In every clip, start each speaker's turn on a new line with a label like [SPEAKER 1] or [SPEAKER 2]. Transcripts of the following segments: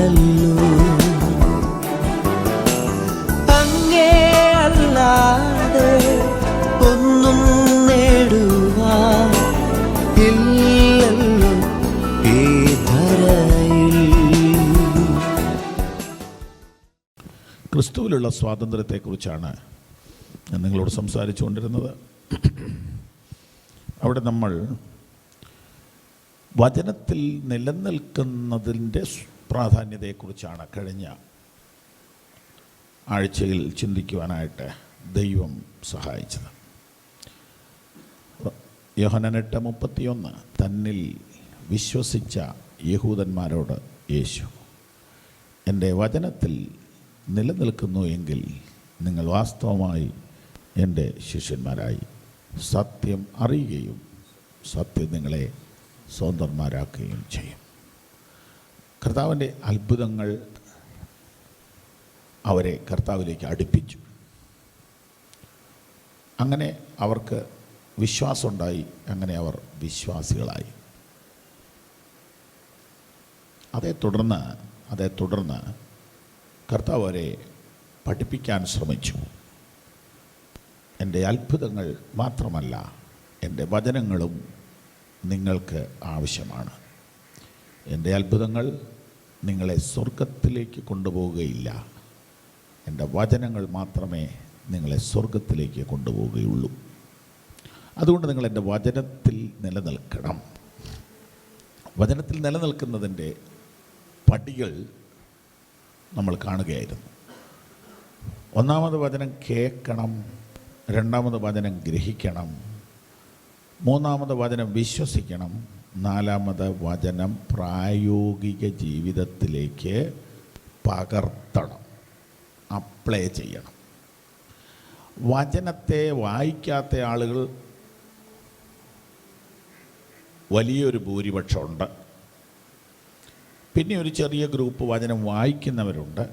[SPEAKER 1] ഇല്ലല്ലോ, അങ്ങേ അല്ലാതെ ഒന്നും നേടുവാൻ ഇല്ലല്ലോ ഈ ധരയിൽ.
[SPEAKER 2] ക്രിസ്തുവിലുള്ള സ്വാതന്ത്ര്യത്തെക്കുറിച്ചാണ് ഞാൻ നിങ്ങളോട് സംസാരിച്ചു കൊണ്ടിരുന്നത്. അവിടെ നമ്മൾ വചനത്തിൽ നിലനിൽക്കുന്നതിൻ്റെ പ്രാധാന്യതയെക്കുറിച്ചാണ് കഴിഞ്ഞ ആഴ്ചയിൽ ചിന്തിക്കുവാനായിട്ട് ദൈവം സഹായിച്ചത്. യോഹന്നാൻ 8:31 തന്നിൽ വിശ്വസിച്ച യഹൂദന്മാരോട് യേശു, എൻ്റെ വചനത്തിൽ നിലനിൽക്കുന്നു എങ്കിൽ നിങ്ങൾ വാസ്തവമായി എൻ്റെ ശിഷ്യന്മാരായി സത്യം അറിയുകയും സത്യം നിങ്ങളെ സ്വതന്ത്രന്മാരാക്കുകയും ചെയ്യും. കർത്താവിൻ്റെ അത്ഭുതങ്ങൾ അവരെ കർത്താവിലേക്ക് അടുപ്പിച്ചു. അങ്ങനെ അവർക്ക് വിശ്വാസമുണ്ടായി. അങ്ങനെ അവർ വിശ്വാസികളായി. അതേ തുടർന്ന് കർത്താവ് അവരെ പഠിപ്പിക്കാൻ ശ്രമിച്ചു. എൻ്റെ അത്ഭുതങ്ങൾ മാത്രമല്ല, എൻ്റെ വചനങ്ങളും നിങ്ങൾക്ക് ആവശ്യമാണ്. എൻ്റെ അത്ഭുതങ്ങൾ നിങ്ങളെ സ്വർഗത്തിലേക്ക് കൊണ്ടുപോവുകയില്ല, എൻ്റെ വചനങ്ങൾ മാത്രമേ നിങ്ങളെ സ്വർഗത്തിലേക്ക് കൊണ്ടുപോവുകയുള്ളൂ. അതുകൊണ്ട് നിങ്ങൾ എൻ്റെ വചനത്തിൽ നിലനിൽക്കണം. വചനത്തിൽ നിലനിൽക്കുന്നതിൻ്റെ പടികൾ നമ്മൾ കാണുകയായിരുന്നു. ഒന്നാമത് വചനം കേൾക്കണം, രണ്ടാമത് വചനം ഗ്രഹിക്കണം, മൂന്നാമത് വചനം വിശ്വസിക്കണം, നാലാമത് വചനം പ്രായോഗിക ജീവിതത്തിലേക്ക് പകർത്തണം, അപ്ലൈ ചെയ്യണം. വചനത്തെ വായിക്കാത്ത ആളുകൾ വലിയൊരു ഭൂരിപക്ഷമുണ്ട്. പിന്നെ ഒരു ചെറിയ ഗ്രൂപ്പ് വചനം വായിക്കുന്നവരുണ്ട്.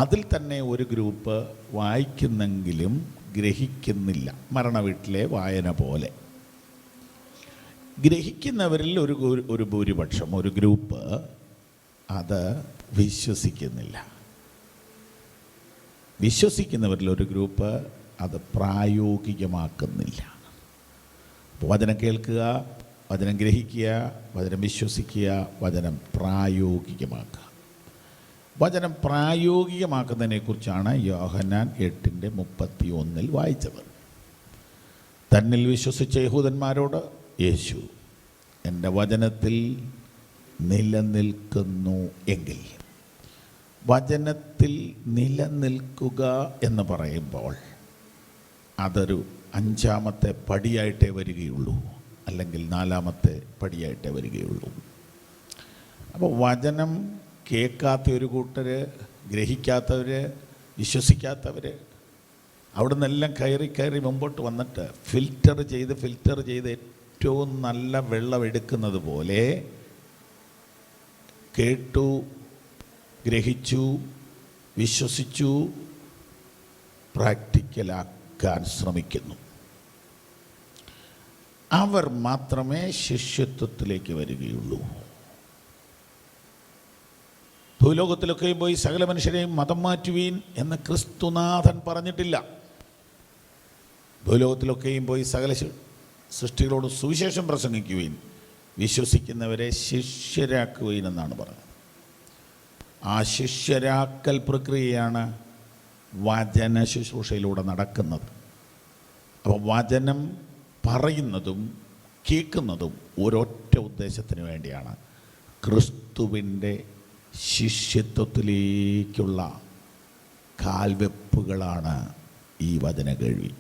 [SPEAKER 2] അതിൽ തന്നെ ഒരു ഗ്രൂപ്പ് വായിക്കുന്നെങ്കിലും ഗ്രഹിക്കുന്നില്ല. മരണ വീട്ടിലെ വായന പോലെ. ഗ്രഹിക്കുന്നവരിൽ ഒരു ഭൂരിപക്ഷം, ഒരു ഗ്രൂപ്പ് അത് വിശ്വസിക്കുന്നില്ല. വിശ്വസിക്കുന്നവരിൽ ഒരു ഗ്രൂപ്പ് അത് പ്രായോഗികമാക്കുന്നില്ല. വചനം കേൾക്കുക, വചനം ഗ്രഹിക്കുക, വചനം വിശ്വസിക്കുക, വചനം പ്രായോഗികമാക്കുക. വചനം പ്രായോഗികമാക്കുന്നതിനെക്കുറിച്ചാണ് യോഹന്നാൻ 8:31 വായിച്ചത്. തന്നിൽ വിശ്വസിച്ച യഹൂദന്മാരോട് യേശു, എൻ്റെ വചനത്തിൽ നിലനിൽക്കുന്നു എങ്കിൽ. വചനത്തിൽ നിലനിൽക്കുക എന്ന് പറയുമ്പോൾ അതൊരു 5ാമത്തെ പടിയായിട്ടേ വരികയുള്ളൂ, അല്ലെങ്കിൽ 4ാമത്തെ പടിയായിട്ടേ വരികയുള്ളൂ. അപ്പോൾ വചനം കേൾക്കാത്ത ഒരു കൂട്ടർ, ഗ്രഹിക്കാത്തവർ, വിശ്വസിക്കാത്തവർ അവിടെ നിന്നെല്ലാം കയറി മുമ്പോട്ട് വന്നിട്ട് ഫിൽറ്റർ ചെയ്ത് ഏറ്റവും നല്ല വെള്ളം എടുക്കുന്നത് പോലെ കേട്ടു, ഗ്രഹിച്ചു, വിശ്വസിച്ചു, പ്രാക്ടിക്കലാക്കാൻ ശ്രമിക്കുന്നു. അവർ മാത്രമേ ശിഷ്യത്വത്തിലേക്ക് വരികയുള്ളൂ. ഭൂലോകത്തിലൊക്കെയും പോയി സകല മനുഷ്യരെയും മതം മാറ്റുവീൻ എന്ന് ക്രിസ്തുനാഥൻ പറഞ്ഞിട്ടില്ല. ഭൂലോകത്തിലൊക്കെയും പോയി സകല സൃഷ്ടികളോട് സുവിശേഷം പ്രസംഗിക്കുവീൻ, വിശ്വസിക്കുന്നവരെ ശിഷ്യരാക്കുവീൻ എന്നാണ് പറഞ്ഞത്. ആ ശിഷ്യരാക്കൽ പ്രക്രിയയാണ് വചന ശുശ്രൂഷയിലൂടെ നടക്കുന്നത്. അപ്പോൾ വചനം പറയുന്നതും കേൾക്കുന്നതും ഒരൊറ്റ ഉദ്ദേശത്തിന് വേണ്ടിയാണ്, ക്രിസ്തുവിൻ്റെ ശിഷ്യത്വത്തിലേക്കുള്ള കാൽവെപ്പുകളാണ് ഈ വചന കേൾവി.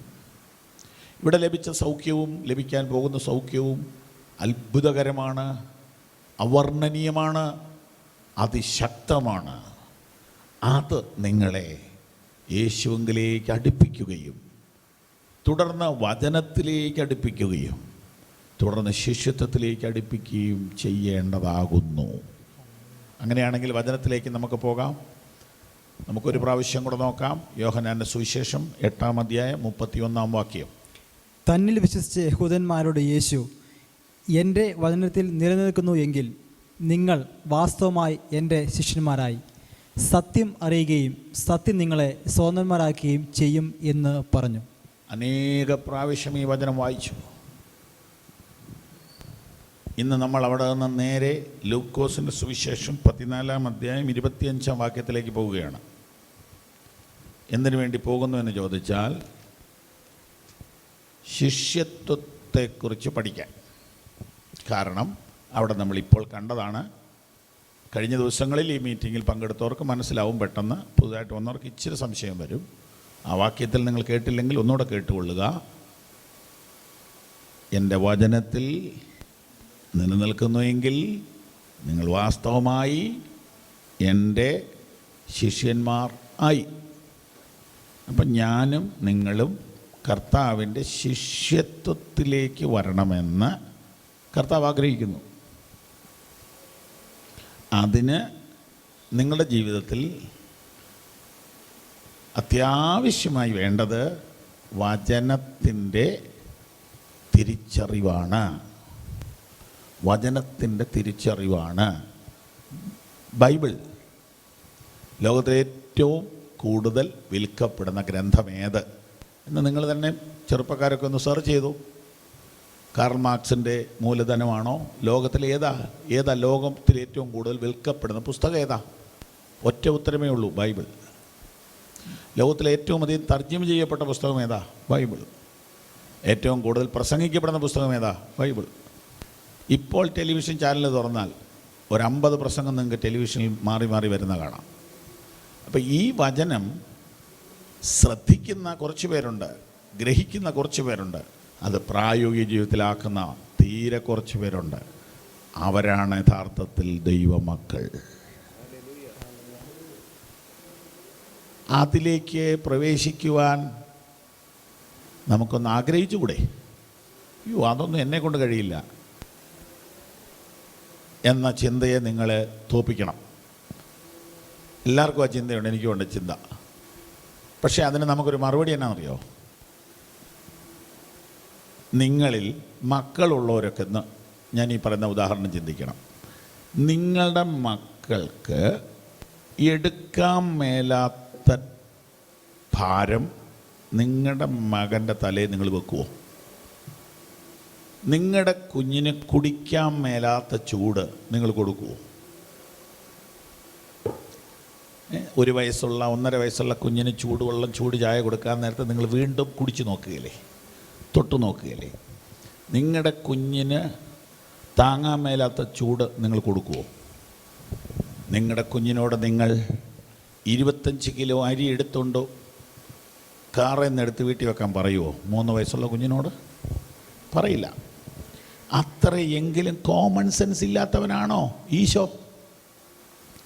[SPEAKER 2] ഇവിടെ ലഭിച്ച സൗഖ്യവും ലഭിക്കാൻ പോകുന്ന സൗഖ്യവും അത്ഭുതകരമാണ്, അവർണ്ണനീയമാണ്, അതിശക്തമാണ്. അത് നിങ്ങളെ യേശുവിലേക്ക് അടുപ്പിക്കുകയും തുടർന്ന് വചനത്തിലേക്ക് അടുപ്പിക്കുകയും തുടർന്ന് ശിഷ്യത്വത്തിലേക്ക് അടുപ്പിക്കുകയും ചെയ്യേണ്ടതാകുന്നു. അങ്ങനെയാണെങ്കിൽ വചനത്തിലേക്ക് നമുക്ക് പോകാം. നമുക്കൊരു പ്രാവശ്യം കൂടെ നോക്കാം. യോഹന്നാന്റെ സുവിശേഷം 8:31
[SPEAKER 3] തന്നിൽ വിശ്വസിച്ച യഹൂദന്മാരോട് യേശു, എൻ്റെ വചനത്തിൽ നിലനിൽക്കുന്നു എങ്കിൽ നിങ്ങൾ വാസ്തവമായി എൻ്റെ ശിഷ്യന്മാരായി സത്യം അറിയുകയും സത്യം നിങ്ങളെ സ്വതന്ത്രന്മാരാക്കുകയും ചെയ്യും എന്ന് പറഞ്ഞു.
[SPEAKER 2] അനേക പ്രാവശ്യം ഈ വചനം വായിച്ചു. ഇന്ന് നമ്മൾ അവിടെ നിന്ന് നേരെ ലൂക്കോസിൻ്റെ സുവിശേഷം 14-ാം അധ്യായം 25-ാം വാക്യത്തിലേക്ക് പോവുകയാണ്. എന്തിനു വേണ്ടി പോകുന്നു എന്ന് ചോദിച്ചാൽ ശിഷ്യത്വത്തെക്കുറിച്ച് പഠിക്കാൻ. കാരണം അവിടെ നമ്മളിപ്പോൾ കണ്ടതാണ്. കഴിഞ്ഞ ദിവസങ്ങളിൽ ഈ മീറ്റിങ്ങിൽ പങ്കെടുത്തവർക്ക് മനസ്സിലാവും, പെട്ടെന്ന് പുതുതായിട്ട് വന്നവർക്ക് ഇച്ചിരി സംശയം വരും. ആ വാക്യത്തിൽ നിങ്ങൾ കേട്ടില്ലെങ്കിൽ ഒന്നുകൂടെ കേട്ടുകൊള്ളുക. എൻ്റെ വചനത്തിൽ നിലനിൽക്കുന്നുവെങ്കിൽ നിങ്ങൾ വാസ്തവമായി എൻ്റെ ശിഷ്യന്മാർ ആയി. അപ്പം ഞാനും നിങ്ങളും കർത്താവിൻ്റെ ശിഷ്യത്വത്തിലേക്ക് വരണമെന്ന് കർത്താവ് ആഗ്രഹിക്കുന്നു. അതിന് നിങ്ങളുടെ ജീവിതത്തിൽ അത്യാവശ്യമായി വേണ്ടത് വചനത്തിൻ്റെ തിരിച്ചറിവാണ്. വചനത്തിൻ്റെ തിരിച്ചറിവാണ്. ബൈബിൾ ലോകത്തിലെ ഏറ്റവും കൂടുതൽ വിൽക്കപ്പെടുന്ന ഗ്രന്ഥം ഏത് എന്ന് നിങ്ങൾ തന്നെ ചെറുപ്പക്കാരൊക്കെ ഒന്ന് സെർച്ച് ചെയ്തു. കാർൽ മാർക്സിൻ്റെ മൂലധനമാണോ? ലോകത്തിലെ ഏതാ ലോകത്തിൽ ഏറ്റവും കൂടുതൽ വിൽക്കപ്പെടുന്ന പുസ്തകം ഏതാ? ഒറ്റ ഉത്തരമേ ഉള്ളൂ, ബൈബിൾ. ലോകത്തിലെ ഏറ്റവും അധികം തർജ്ജമ ചെയ്യപ്പെട്ട പുസ്തകം ഏതാ? ബൈബിൾ. ഏറ്റവും കൂടുതൽ പ്രസംഗിക്കപ്പെടുന്ന പുസ്തകം ഏതാ? ബൈബിൾ. ഇപ്പോൾ ടെലിവിഷൻ ചാനൽ തുറന്നാൽ ഒരു 50 പ്രസംഗം നിങ്ങൾക്ക് ടെലിവിഷനിൽ മാറി മാറി വരുന്ന കാണാം. അപ്പോൾ ഈ വചനം ശ്രദ്ധിക്കുന്ന കുറച്ച് പേരുണ്ട്, ഗ്രഹിക്കുന്ന കുറച്ച് പേരുണ്ട്, അത് പ്രായോഗിക ജീവിതത്തിലാക്കുന്ന തീരെ കുറച്ച് പേരുണ്ട്. അവരാണ് യഥാർത്ഥത്തിൽ ദൈവമക്കൾ. അതിലേക്ക് പ്രവേശിക്കുവാൻ നമുക്കൊന്ന് ആഗ്രഹിച്ചുകൂടെ? അയ്യോ, അതൊന്നും എന്നെ കൊണ്ട് കഴിയില്ല എന്ന ചിന്തയെ നിങ്ങൾ തോപ്പിക്കണം. എല്ലാവർക്കും ആ ചിന്തയുണ്ട്, എനിക്കുണ്ട് ചിന്ത. പക്ഷേ അതിന് നമുക്കൊരു മറുപടി എന്നാണെന്നറിയോ? നിങ്ങളിൽ മക്കളുള്ളവരൊക്കെ ഒന്ന് ഞാൻ ഈ പറയുന്ന ഉദാഹരണം ചിന്തിക്കണം. നിങ്ങളുടെ മക്കൾക്ക് എടുക്കാൻ മേലാത്ത ഭാരം നിങ്ങളുടെ മകൻ്റെ തലയിൽ നിങ്ങൾ വെക്കുമോ? നിങ്ങളുടെ കുഞ്ഞിന് കുടിക്കാൻ മേലാത്ത ചൂട് നിങ്ങൾ കൊടുക്കുമോ? 1 വയസ്സുള്ള 1.5 വയസ്സുള്ള കുഞ്ഞിന് ചൂടുവെള്ളം, ചൂട് ചായ കൊടുക്കാൻ നേരത്തെ നിങ്ങൾ വീണ്ടും കുടിച്ചു നോക്കുകയില്ലേ? തൊട്ട് നോക്കുകയില്ലേ? നിങ്ങളുടെ കുഞ്ഞിന് താങ്ങാൻ മേലാത്ത ചൂട് നിങ്ങൾ കൊടുക്കുമോ? നിങ്ങളുടെ കുഞ്ഞിനോട് നിങ്ങൾ 25 കിലോ അരി എടുത്തുകൊണ്ട് കാറിൽ നിന്ന് എടുത്ത് വീട്ടിൽ വെക്കാൻ പറയുമോ? 3 വയസ്സുള്ള കുഞ്ഞിനോട് പറയില്ല. അത്രയെങ്കിലും കോമൺ സെൻസ് ഇല്ലാത്തവനാണോ ഈശോ?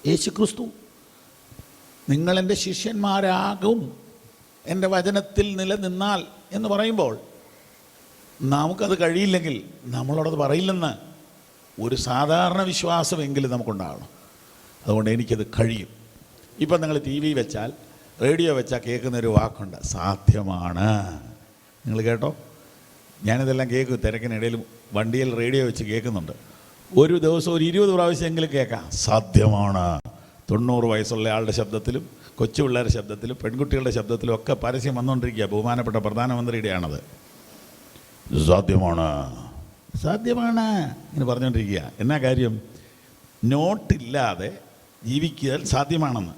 [SPEAKER 2] യേശു ക്രിസ്തു നിങ്ങളെൻ്റെ ശിഷ്യന്മാരാകും എൻ്റെ വചനത്തിൽ നിലനിന്നാൽ എന്ന് പറയുമ്പോൾ നമുക്കത് കഴിയില്ലെങ്കിൽ നമ്മളോടത് പറയില്ലെന്ന് ഒരു സാധാരണ വിശ്വാസമെങ്കിലും നമുക്കുണ്ടാകണം. അതുകൊണ്ട് എനിക്കത് കഴിയും. ഇപ്പം നിങ്ങൾ TV വെച്ചാൽ, റേഡിയോ വെച്ചാൽ കേൾക്കുന്നൊരു വാക്കുണ്ട്, സാധ്യമാണ്. നിങ്ങൾ കേട്ടോ? ഞാനിതെല്ലാം കേൾക്കും. തിരക്കിനിടയിൽ വണ്ടിയിൽ റേഡിയോ വെച്ച് കേൾക്കുന്നുണ്ട്. ഒരു ദിവസം ഒരു 20 പ്രാവശ്യമെങ്കിലും കേൾക്കാം. സാധ്യമാണ്. 90 വയസ്സുള്ള ആളുടെ ശബ്ദത്തിലും കൊച്ചു പിള്ളേരുടെ ശബ്ദത്തിലും പെൺകുട്ടികളുടെ ശബ്ദത്തിലും ഒക്കെ പരസ്യം വന്നുകൊണ്ടിരിക്കുക. ബഹുമാനപ്പെട്ട പ്രധാനമന്ത്രിയുടെയാണത്. സാധ്യമാണ്, സാധ്യമാണ് ഇങ്ങനെ പറഞ്ഞുകൊണ്ടിരിക്കുക. എന്നാ കാര്യം? നോട്ടില്ലാതെ ജീവിക്കാൻ സാധ്യമാണെന്ന്.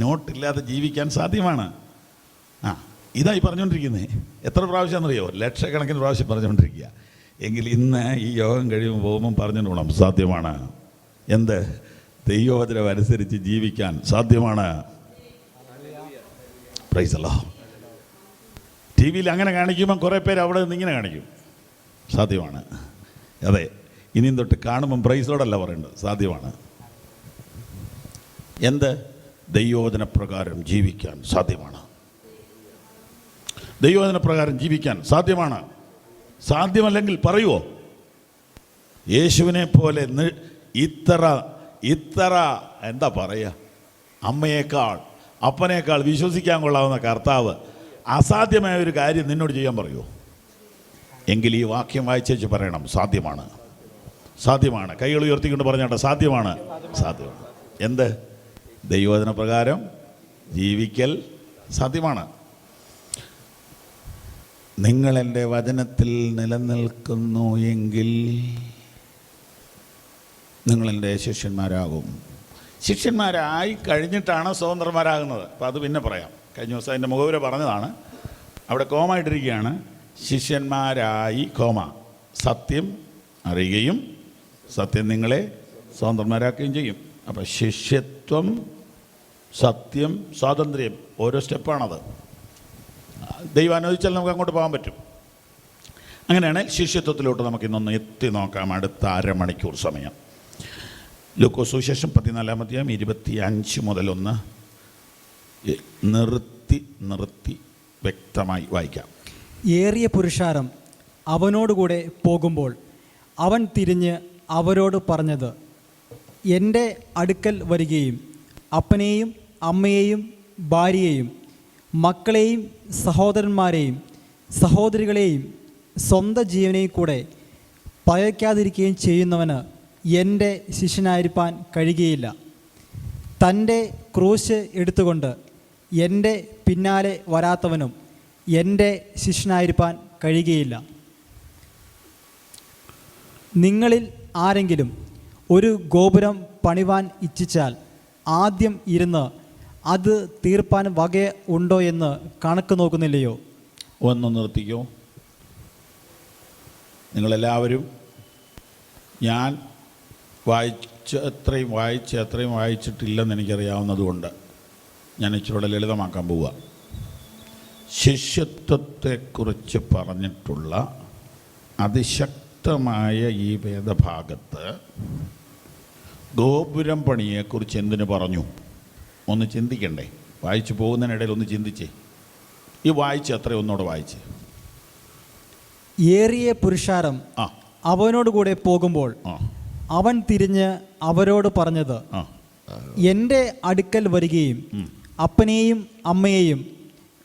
[SPEAKER 2] നോട്ടില്ലാതെ ജീവിക്കാൻ സാധ്യമാണ്. ഇതായി പറഞ്ഞുകൊണ്ടിരിക്കുന്നത്. എത്ര പ്രാവശ്യം എന്നറിയോ? ലക്ഷക്കണക്കിന് പ്രാവശ്യം പറഞ്ഞുകൊണ്ടിരിക്കുക. എങ്കിൽ ഇന്ന് ഈ യോഗം കഴിയുമ്പോൾ പോകുമ്പം പറഞ്ഞുകൊണ്ട് പോകണം, സാധ്യമാണ്. എന്ത്? ദൈവവചനം അനുസരിച്ച് ജീവിക്കാൻ സാധ്യമാണ്. പ്രൈസ് അല്ലാഹ്. TV അങ്ങനെ കാണിക്കുമ്പം കുറേ പേര് അവിടെ നിന്ന് ഇങ്ങനെ കാണിക്കും, സാധ്യമാണ്. അതെ, ഇനിയും തൊട്ട് കാണുമ്പം പ്രൈസോടല്ല പറയേണ്ടത്, സാധ്യമാണ്. എന്ത്? ദൈവവചന പ്രകാരം ജീവിക്കാൻ സാധ്യമാണ്. ദൈവവചന പ്രകാരം ജീവിക്കാൻ സാധ്യമാണ്. സാധ്യമല്ലെങ്കിൽ പറയുമോ? യേശുവിനെ പോലെ ഇത്ര എന്താ പറയുക, അമ്മയേക്കാൾ അപ്പനേക്കാൾ വിശ്വസിക്കാൻ കൊള്ളാവുന്ന കർത്താവ് അസാധ്യമായ ഒരു കാര്യം നിന്നോട് ചെയ്യാൻ പറയുമോ? എങ്കിൽ ഈ വാക്യം വായിച്ചേച്ച് പറയണം, സാധ്യമാണ്. സാധ്യമാണ്. കൈകൾ ഉയർത്തിക്കൊണ്ട് പറഞ്ഞാട്ടെ, സാധ്യമാണ്. സാധ്യമാണ്. എന്ത്? ദൈവവചന പ്രകാരം ജീവിക്കൽ സാധ്യമാണ്. നിങ്ങൾ എൻ്റെ വചനത്തിൽ നിലനിൽക്കുന്നു എങ്കിൽ നിങ്ങളെൻ്റെ ശിഷ്യന്മാരാകും. ശിഷ്യന്മാരായി കഴിഞ്ഞിട്ടാണ് സ്വതന്ത്രന്മാരാകുന്നത്. അപ്പോൾ അത് പിന്നെ പറയാം. കഴിഞ്ഞ ദിവസം അതിൻ്റെ മുഖവുര പറഞ്ഞതാണ്. അവിടെ കോമായിട്ടിരിക്കുകയാണ്. ശിഷ്യന്മാരായി സത്യം അറിയുകയും സത്യം നിങ്ങളെ സ്വതന്ത്രന്മാരാക്കുകയും ചെയ്യും. അപ്പോൾ ശിഷ്യത്വം, സത്യം, സ്വാതന്ത്ര്യം, ഓരോ സ്റ്റെപ്പാണത്. ദൈവം അനുവദിച്ചാൽ നമുക്ക് അങ്ങോട്ട് പോകാൻ പറ്റും. അങ്ങനെയാണ് ശിഷ്യത്വത്തിലോട്ട് നമുക്ക് ഇന്നൊന്ന് എത്തി നോക്കാം. അടുത്ത അരമണിക്കൂർ സമയം ലൂക്കോസ് സുവിശേഷം 14-ാം അധ്യായം 25 മുതൽ ഒന്ന് നിർത്തി വ്യക്തമായി വായിക്കാം.
[SPEAKER 3] ഏറിയ പുരുഷാരം അവനോടുകൂടെ പോകുമ്പോൾ അവൻ തിരിഞ്ഞ് അവരോട് പറഞ്ഞത്, എൻ്റെ അടുക്കൽ വരികയും അപ്പനെയും അമ്മയെയും ഭാര്യയെയും മക്കളെയും സഹോദരന്മാരെയും സഹോദരികളെയും സ്വന്തം ജീവനെയും കൂടെ പകയ്ക്കാതിരിക്കുകയും ചെയ്യുന്നവന് എൻ്റെ ശിഷ്യനായിരിക്കാൻ കഴിയുകയില്ല. തൻ്റെ ക്രൂശ് എടുത്തുകൊണ്ട് എൻ്റെ പിന്നാലെ വരാത്തവനും എൻ്റെ ശിഷ്യനായിരിക്കാൻ കഴിയുകയില്ല. നിങ്ങളിൽ ആരെങ്കിലും ഒരു ഗോപുരം പണിവാൻ ഇച്ഛിച്ചാൽ ആദ്യം ഇരുന്ന് അത് തീർപ്പാൻ വക ഉണ്ടോ എന്ന് കണക്ക് നോക്കുന്നില്ലയോ?
[SPEAKER 2] ഒന്ന് നിർത്തിക്കോ. നിങ്ങളെല്ലാവരും ഞാൻ അത്രയും വായിച്ചിട്ടില്ലെന്ന് എനിക്കറിയാവുന്നതുകൊണ്ട് ഞാൻ ഇച്ചിരൂടെ ലളിതമാക്കാൻ പോവുക. ശിഷ്യത്വത്തെക്കുറിച്ച് പറഞ്ഞിട്ടുള്ള അതിശക്തമായ ഈ വേദഭാഗത്ത് ഗോപുരം പണിയെക്കുറിച്ച് എന്തിനു പറഞ്ഞു? ഒന്ന് ചിന്തിക്കണ്ടേ? വായിച്ചു പോകുന്നതിനിടയിൽ ഒന്ന് ചിന്തിച്ചേ. ഈ വായിച്ച് അത്രയും ഒന്നുകൂടെ വായിച്ച്.
[SPEAKER 3] ഏറിയ പുരുഷാരം അവനോടുകൂടെ പോകുമ്പോൾ അവൻ തിരിഞ്ഞ് അവരോട് പറഞ്ഞത്, എൻ്റെ അടുക്കൽ വരികയും അപ്പനെയും അമ്മയെയും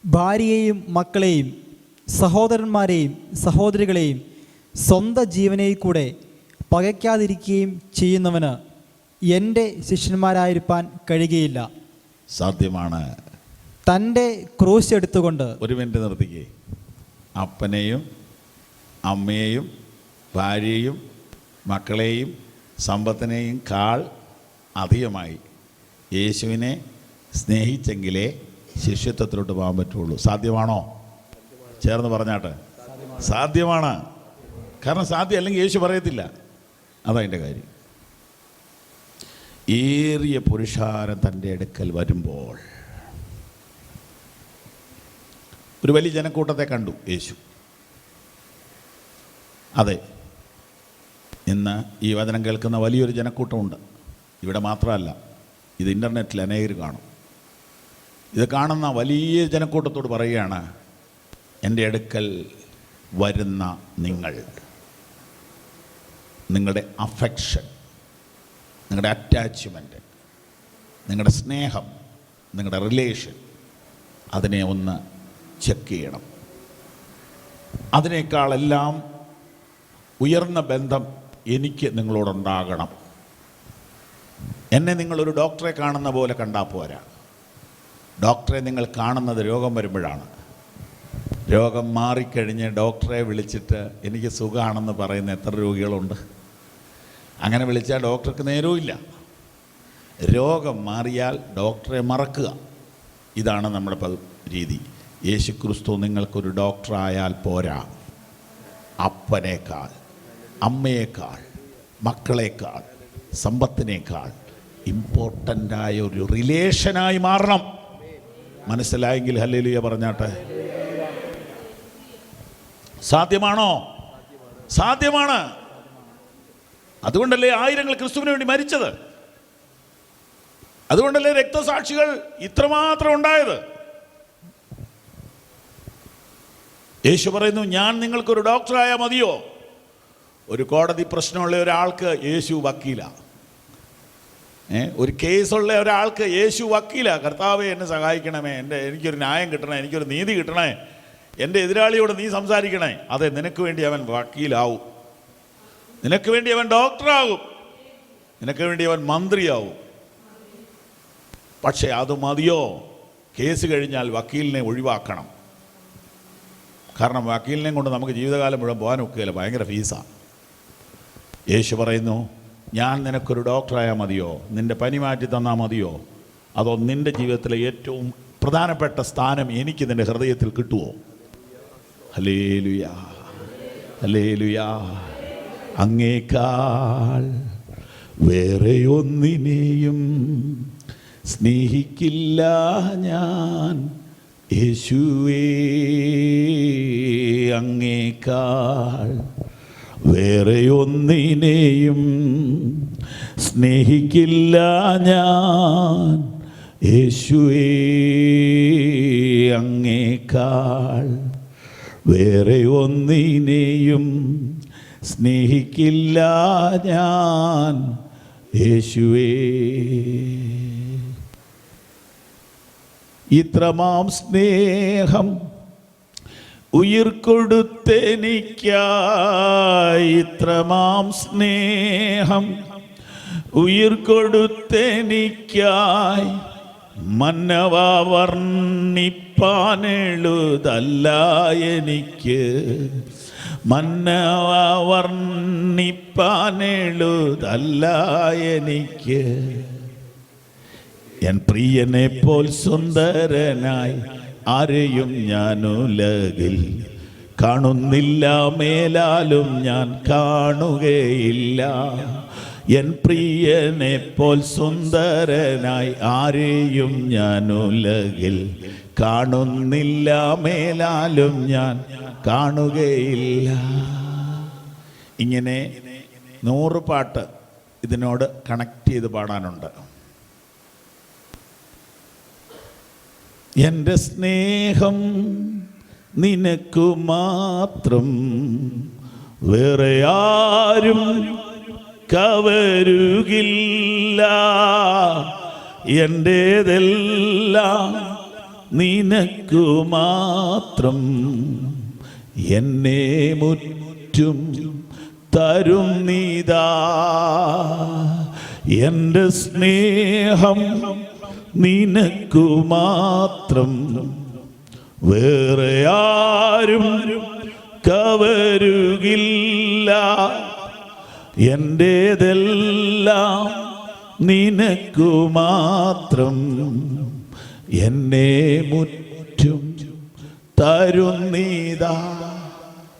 [SPEAKER 3] ഭാര്യയെയും മക്കളെയും സഹോദരന്മാരെയും സഹോദരികളെയും സ്വന്തം ജീവനെയും കൂടെ പകയ്ക്കാതിരിക്കുകയും ചെയ്യുന്നവന് എൻ്റെ ശിഷ്യന്മാരായിരിക്കാൻ കഴിയുകയില്ല.
[SPEAKER 2] സാധ്യമാണ്.
[SPEAKER 3] തൻ്റെ ക്രൂശ് എടുത്തുകൊണ്ട്.
[SPEAKER 2] ഒരു മിനിറ്റ് നിർത്തിക്കേ. അപ്പനെയും അമ്മയെയും ഭാര്യയെയും മക്കളെയും സമ്പത്തിനെയും അധികമായി യേശുവിനെ സ്നേഹിച്ചെങ്കിലേ ശിഷ്യത്വത്തിലോട്ട് പോകാൻ പറ്റുള്ളൂ. സാധ്യമാണോ? ചേർന്ന് പറഞ്ഞാട്ടെ. സാധ്യമാണ്. കാരണം സാധ്യം അല്ലെങ്കിൽ യേശു പറയത്തില്ല. അതതിൻ്റെ കാര്യം. ഏറിയ പുരുഷാരം തൻ്റെ അടുക്കൽ വരുമ്പോൾ ഒരു വലിയ ജനക്കൂട്ടത്തെ കണ്ടു യേശു. അതെ, ഇന്ന് ഈ വചനം കേൾക്കുന്ന വലിയൊരു ജനക്കൂട്ടമുണ്ട്. ഇവിടെ മാത്രമല്ല, ഇത് ഇൻ്റർനെറ്റിൽ അനേകർ കാണും. ഇത് കാണുന്ന വലിയ ജനക്കൂട്ടത്തോട് പറയുകയാണ്, എൻ്റെ അടുക്കൽ വരുന്ന നിങ്ങളുടെ അഫെക്ഷൻ, നിങ്ങളുടെ അറ്റാച്ച്മെൻറ്റ്, നിങ്ങളുടെ സ്നേഹം, നിങ്ങളുടെ റിലേഷൻ, അതിനെ ഒന്ന് ചെക്ക് ചെയ്യണം. അതിനേക്കാളെല്ലാം ഉയർന്ന ബന്ധം എനിക്ക് നിങ്ങളോടുണ്ടാകണം. എന്നെ നിങ്ങളൊരു ഡോക്ടറെ കാണുന്ന പോലെ കണ്ടാൽ പോരാ. ഡോക്ടറെ നിങ്ങൾ കാണുന്നത് രോഗം വരുമ്പോഴാണ്. രോഗം മാറിക്കഴിഞ്ഞ് ഡോക്ടറെ വിളിച്ചിട്ട് എനിക്ക് സുഖമാണെന്ന് പറയുന്ന എത്ര രോഗികളുണ്ട്? അങ്ങനെ വിളിച്ചാൽ ഡോക്ടർക്ക് നേരവുമില്ല. രോഗം മാറിയാൽ ഡോക്ടറെ മറക്കുക. ഇതാണ് നമ്മുടെ രീതി. യേശുക്രിസ്തു നിങ്ങൾക്കൊരു ഡോക്ടറായാൽ പോരാ. അപ്പനേക്കാൾ, അമ്മയേക്കാൾ, മക്കളേക്കാൾ, സമ്പത്തിനേക്കാൾ ഇമ്പോർട്ടൻ്റായ ഒരു റിലേഷനായി മാറണം. മനസ്സിലായെങ്കിൽ ഹല്ലേലൂയ പറഞ്ഞാട്ടെ. സാധ്യമാണോ? സാധ്യമാണ്. അതുകൊണ്ടല്ലേ ആയിരങ്ങൾ ക്രിസ്തുവിന് വേണ്ടി മരിച്ചത്. അതുകൊണ്ടല്ലേ രക്തസാക്ഷികൾ ഇത്രമാത്രം ഉണ്ടായത്. യേശു പറയുന്നു, ഞാൻ നിങ്ങൾക്കൊരു ഡോക്ടറായാൽ മതിയോ? ഒരു കോടതി പ്രശ്നമുള്ള ഒരാൾക്ക് യേശു വക്കീല. ഒരു കേസുള്ള ഒരാൾക്ക് യേശു വക്കീല. കർത്താവേ എന്നെ സഹായിക്കണമേ, എനിക്കൊരു ന്യായം കിട്ടണേ, എനിക്കൊരു നീതി കിട്ടണേ, എൻ്റെ എതിരാളിയോട് നീ സംസാരിക്കണേ. അതെ, നിനക്ക് വേണ്ടി അവൻ വക്കീലാവും. നിനക്ക് വേണ്ടി അവൻ ഡോക്ടറാകും, നിനക്ക് വേണ്ടി അവൻ മന്ത്രിയാവും. പക്ഷേ അത് മതിയോ? കേസ് കഴിഞ്ഞാൽ വക്കീലിനെ ഒഴിവാക്കണം. കാരണം വക്കീലിനെ കൊണ്ട് നമുക്ക് ജീവിതകാലം മുഴുവൻ പോകാൻ ഒക്കുകയില്ല, ഭയങ്കര ഫീസാണ്. യേശു പറയുന്നു, ഞാൻ നിനക്കൊരു ഡോക്ടറായാൽ മതിയോ? നിൻ്റെ പനി മാറ്റി തന്നാൽ മതിയോ? അതോ നിൻ്റെ ജീവിതത്തിലെ ഏറ്റവും പ്രധാനപ്പെട്ട സ്ഥാനം എനിക്ക് നിൻ്റെ ഹൃദയത്തിൽ കിട്ടുമോ? ഹല്ലേലൂയാ, ഹല്ലേലൂയാ. അങ്ങേക്കാൾ വേറെ ഒന്നിനെയും സ്നേഹിക്കില്ല ഞാൻ യേശുവേ. അങ്ങേക്കാൾ വേറെ ഒന്നിനെയും സ്നേഹിക്കില്ല ഞാൻ യേശുവേ. അങ്ങേക്കാൾ വേറെ ഒന്നിനെയും സ്നേഹിക്കില്ല ഞാൻ യേശുവേ. ഇത്രമാം സ്നേഹം ഉയിർ കൊടുത്തെനിക്കായി, ഇത്രമാം സ്നേഹം ഉയിർ കൊടുത്തെനിക്കായി, മന്നവ വർണ്ണിപ്പാനെഴുതല്ല എനിക്ക്, മന്നവ വർണ്ണിപ്പാനെഴുതല്ല എനിക്ക്. എൻ പ്രിയനെ പോൽ സുന്ദരനായി ആരെയും ഞാൻ ഉലകിൽ കാണുന്നില്ല, മേലാലും ഞാൻ കാണുകയില്ല. എൻ പ്രിയനെ പോൽ സുന്ദരനായി ആരെയും ഞാൻ ഉലകിൽ കാണുന്നില്ല, മേലാലും ഞാൻ കാണുകയില്ല. ഇങ്ങനെ 100 പാട്ട് ഇതിനോട് കണക്ട് ചെയ്ത് പാടാനുണ്ട്. എൻ്റെ സ്നേഹം നിനക്കു മാത്രം, വേറെ ആരും കവരുകില്ല. എൻ്റേതെല്ലാം നിനക്കു മാത്രം, എന്നെ മുറ്റും തരും നീതാ. എൻ്റെ സ്നേഹം നിനക്കു മാത്രം, വേറെ ആരും കവരുകില്ല. എൻ്റേതെല്ലാം നിനക്കു മാത്രം, എന്നെ മുറ്റും തരുന്നീതാ.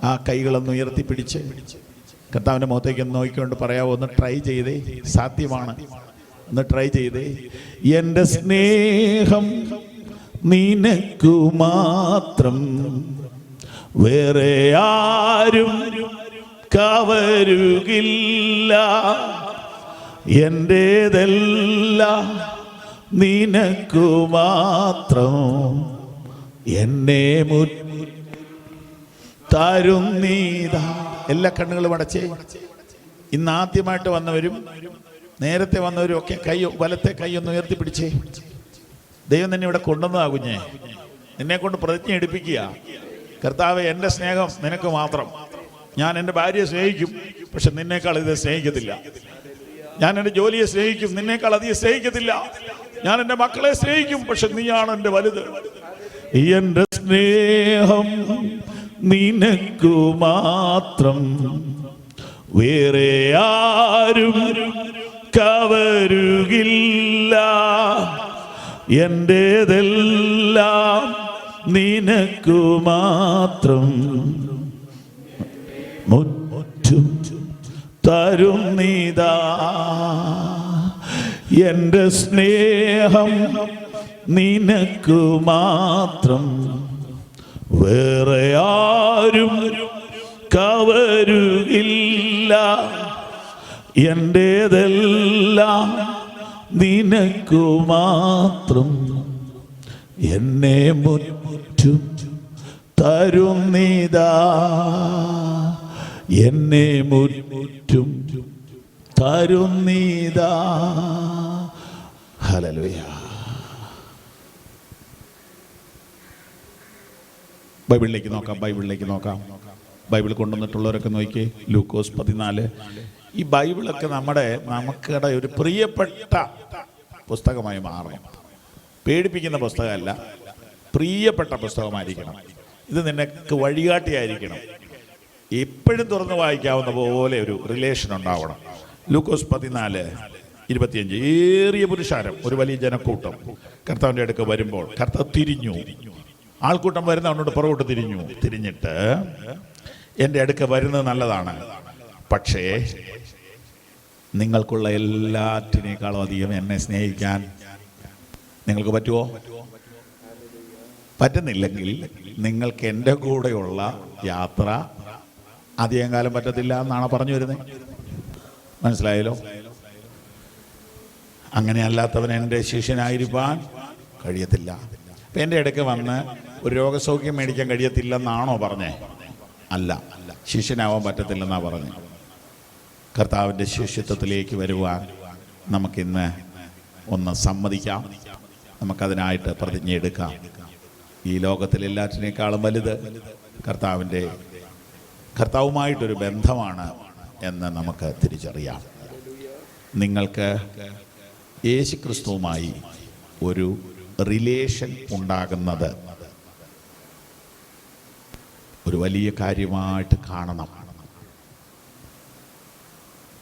[SPEAKER 2] ആ കൈകളൊന്ന് ഉയർത്തിപ്പിടിച്ച് കർത്താവിൻ്റെ മുഖത്തേക്ക് ഒന്ന് നോക്കിക്കൊണ്ട് പറയാവോ? ഒന്ന് ട്രൈ ചെയ്തേ, സാധ്യമാണ്. ഒന്ന് ട്രൈ ചെയ്തേ. എൻ്റെ സ്നേഹം നിനക്കു മാത്രം, വേറെ ആരും കവരുകില്ല. എൻ്റേതെല്ലാം നിനക്കു മാത്രം, എന്നെ തരുന്നീതാ. എല്ലാ കണ്ണുകളും അടച്ചേ. ഇന്ന് ആദ്യമായിട്ട് വന്നവരും നേരത്തെ വന്നവരും ഒക്കെ വലത്തെ കൈ ഒന്ന് ഉയർത്തിപ്പിടിച്ചേ. ദൈവം തന്നെ ഇവിടെ കൊണ്ടുവന്നതാ കുഞ്ഞെ. നിന്നെ കൊണ്ട് പ്രതിജ്ഞ എടുപ്പിക്കുക. കർത്താവേ, എൻ്റെ സ്നേഹം നിനക്ക് മാത്രം. ഞാൻ എൻ്റെ ഭാര്യയെ സ്നേഹിക്കും, പക്ഷെ നിന്നേക്കാൾ ഇത് സ്നേഹിക്കത്തില്ല. ഞാൻ എൻ്റെ ജോലിയെ സ്നേഹിക്കും, നിന്നേക്കാൾ അധികം സ്നേഹിക്കത്തില്ല. ഞാൻ എൻ്റെ മക്കളെ സ്നേഹിക്കും, പക്ഷെ നീയാണ് എൻ്റെ വലുത്. എൻ്റെ സ്നേഹം നിനക്കു മാത്രം, വേറെ ആരും കവരുകില്ല. എൻ്റേതെല്ലാം നിനക്കു മാത്രം, മുറ്റും തരുന്നീതാ. എൻ്റെ സ്നേഹം നിനക്കു മാത്രം, വേറെ ആരും കവരുകില്ല. എൻ്റേതെല്ലാം നിനക്കു മാത്രം, എന്നെ മുറ്റും തരുന്നീതാ. എന്നെ മുറ്റും തരുന്നീതാ. ഹല്ലേലൂയ. ബൈബിളിലേക്ക് നോക്കാം. ബൈബിൾ കൊണ്ടുവന്നിട്ടുള്ളവരൊക്കെ നോക്കിയേ, ലൂക്കോസ് 14. ഈ ബൈബിളൊക്കെ നമുക്കിടെ ഒരു പ്രിയപ്പെട്ട പുസ്തകമായി മാറണം. പേടിപ്പിക്കുന്ന പുസ്തകമല്ല, പ്രിയപ്പെട്ട പുസ്തകമായിരിക്കണം. ഇത് നിനക്ക് വഴികാട്ടിയായിരിക്കണം. എപ്പോഴും തുറന്ന് വായിക്കാവുന്ന പോലെ ഒരു റിലേഷൻ ഉണ്ടാവണം. ലൂക്കോസ് 14:25. ഏറിയ പുരുഷാരം, ഒരു വലിയ ജനക്കൂട്ടം കർത്താവിൻ്റെ അടുക്ക് വരുമ്പോൾ കർത്താവ് തിരിഞ്ഞു. ആൾക്കൂട്ടം വരുന്ന അവനോട് പുറകോട്ട് തിരിഞ്ഞിട്ട്, എൻ്റെ അടുക്ക് വരുന്നത് നല്ലതാണ്, പക്ഷേ നിങ്ങൾക്കുള്ള എല്ലാറ്റിനേക്കാളും അധികം എന്നെ സ്നേഹിക്കാൻ നിങ്ങൾക്ക് പറ്റുമോ? പറ്റുന്നില്ലെങ്കിൽ നിങ്ങൾക്ക് എൻ്റെ കൂടെയുള്ള യാത്ര അധികം കാലം പറ്റത്തില്ല എന്നാണ് പറഞ്ഞു വരുന്നത്. മനസ്സിലായല്ലോ? അങ്ങനെ അല്ലാത്തവൻ എൻ്റെ ശിഷ്യനായിരിക്കാൻ കഴിയത്തില്ല. അപ്പം എൻ്റെ ഇടയ്ക്ക് വന്ന് ഒരു രോഗസൗഖ്യം മേടിക്കാൻ കഴിയത്തില്ലെന്നാണോ പറഞ്ഞേ? അല്ല, ശിഷ്യനാവാൻ പറ്റത്തില്ലെന്നാണ് പറഞ്ഞത്. കർത്താവിൻ്റെ ശിഷ്യത്വത്തിലേക്ക് വരുവാൻ നമുക്കിന്ന് ഒന്ന് സമ്മതിക്കാം. നമുക്കതിനായിട്ട് പ്രതിജ്ഞ എടുക്കാം. ഈ ലോകത്തിലെല്ലാറ്റിനേക്കാളും വലുത് കർത്താവുമായിട്ടൊരു ബന്ധമാണ് എന്ന് നമുക്ക് തിരിച്ചറിയാം. നിങ്ങൾക്ക് യേശുക്രിസ്തുവുമായി ഒരു റിലേഷൻ ഉണ്ടാകുന്നത് ഒരു വലിയ കാര്യമായിട്ട് കാണണം.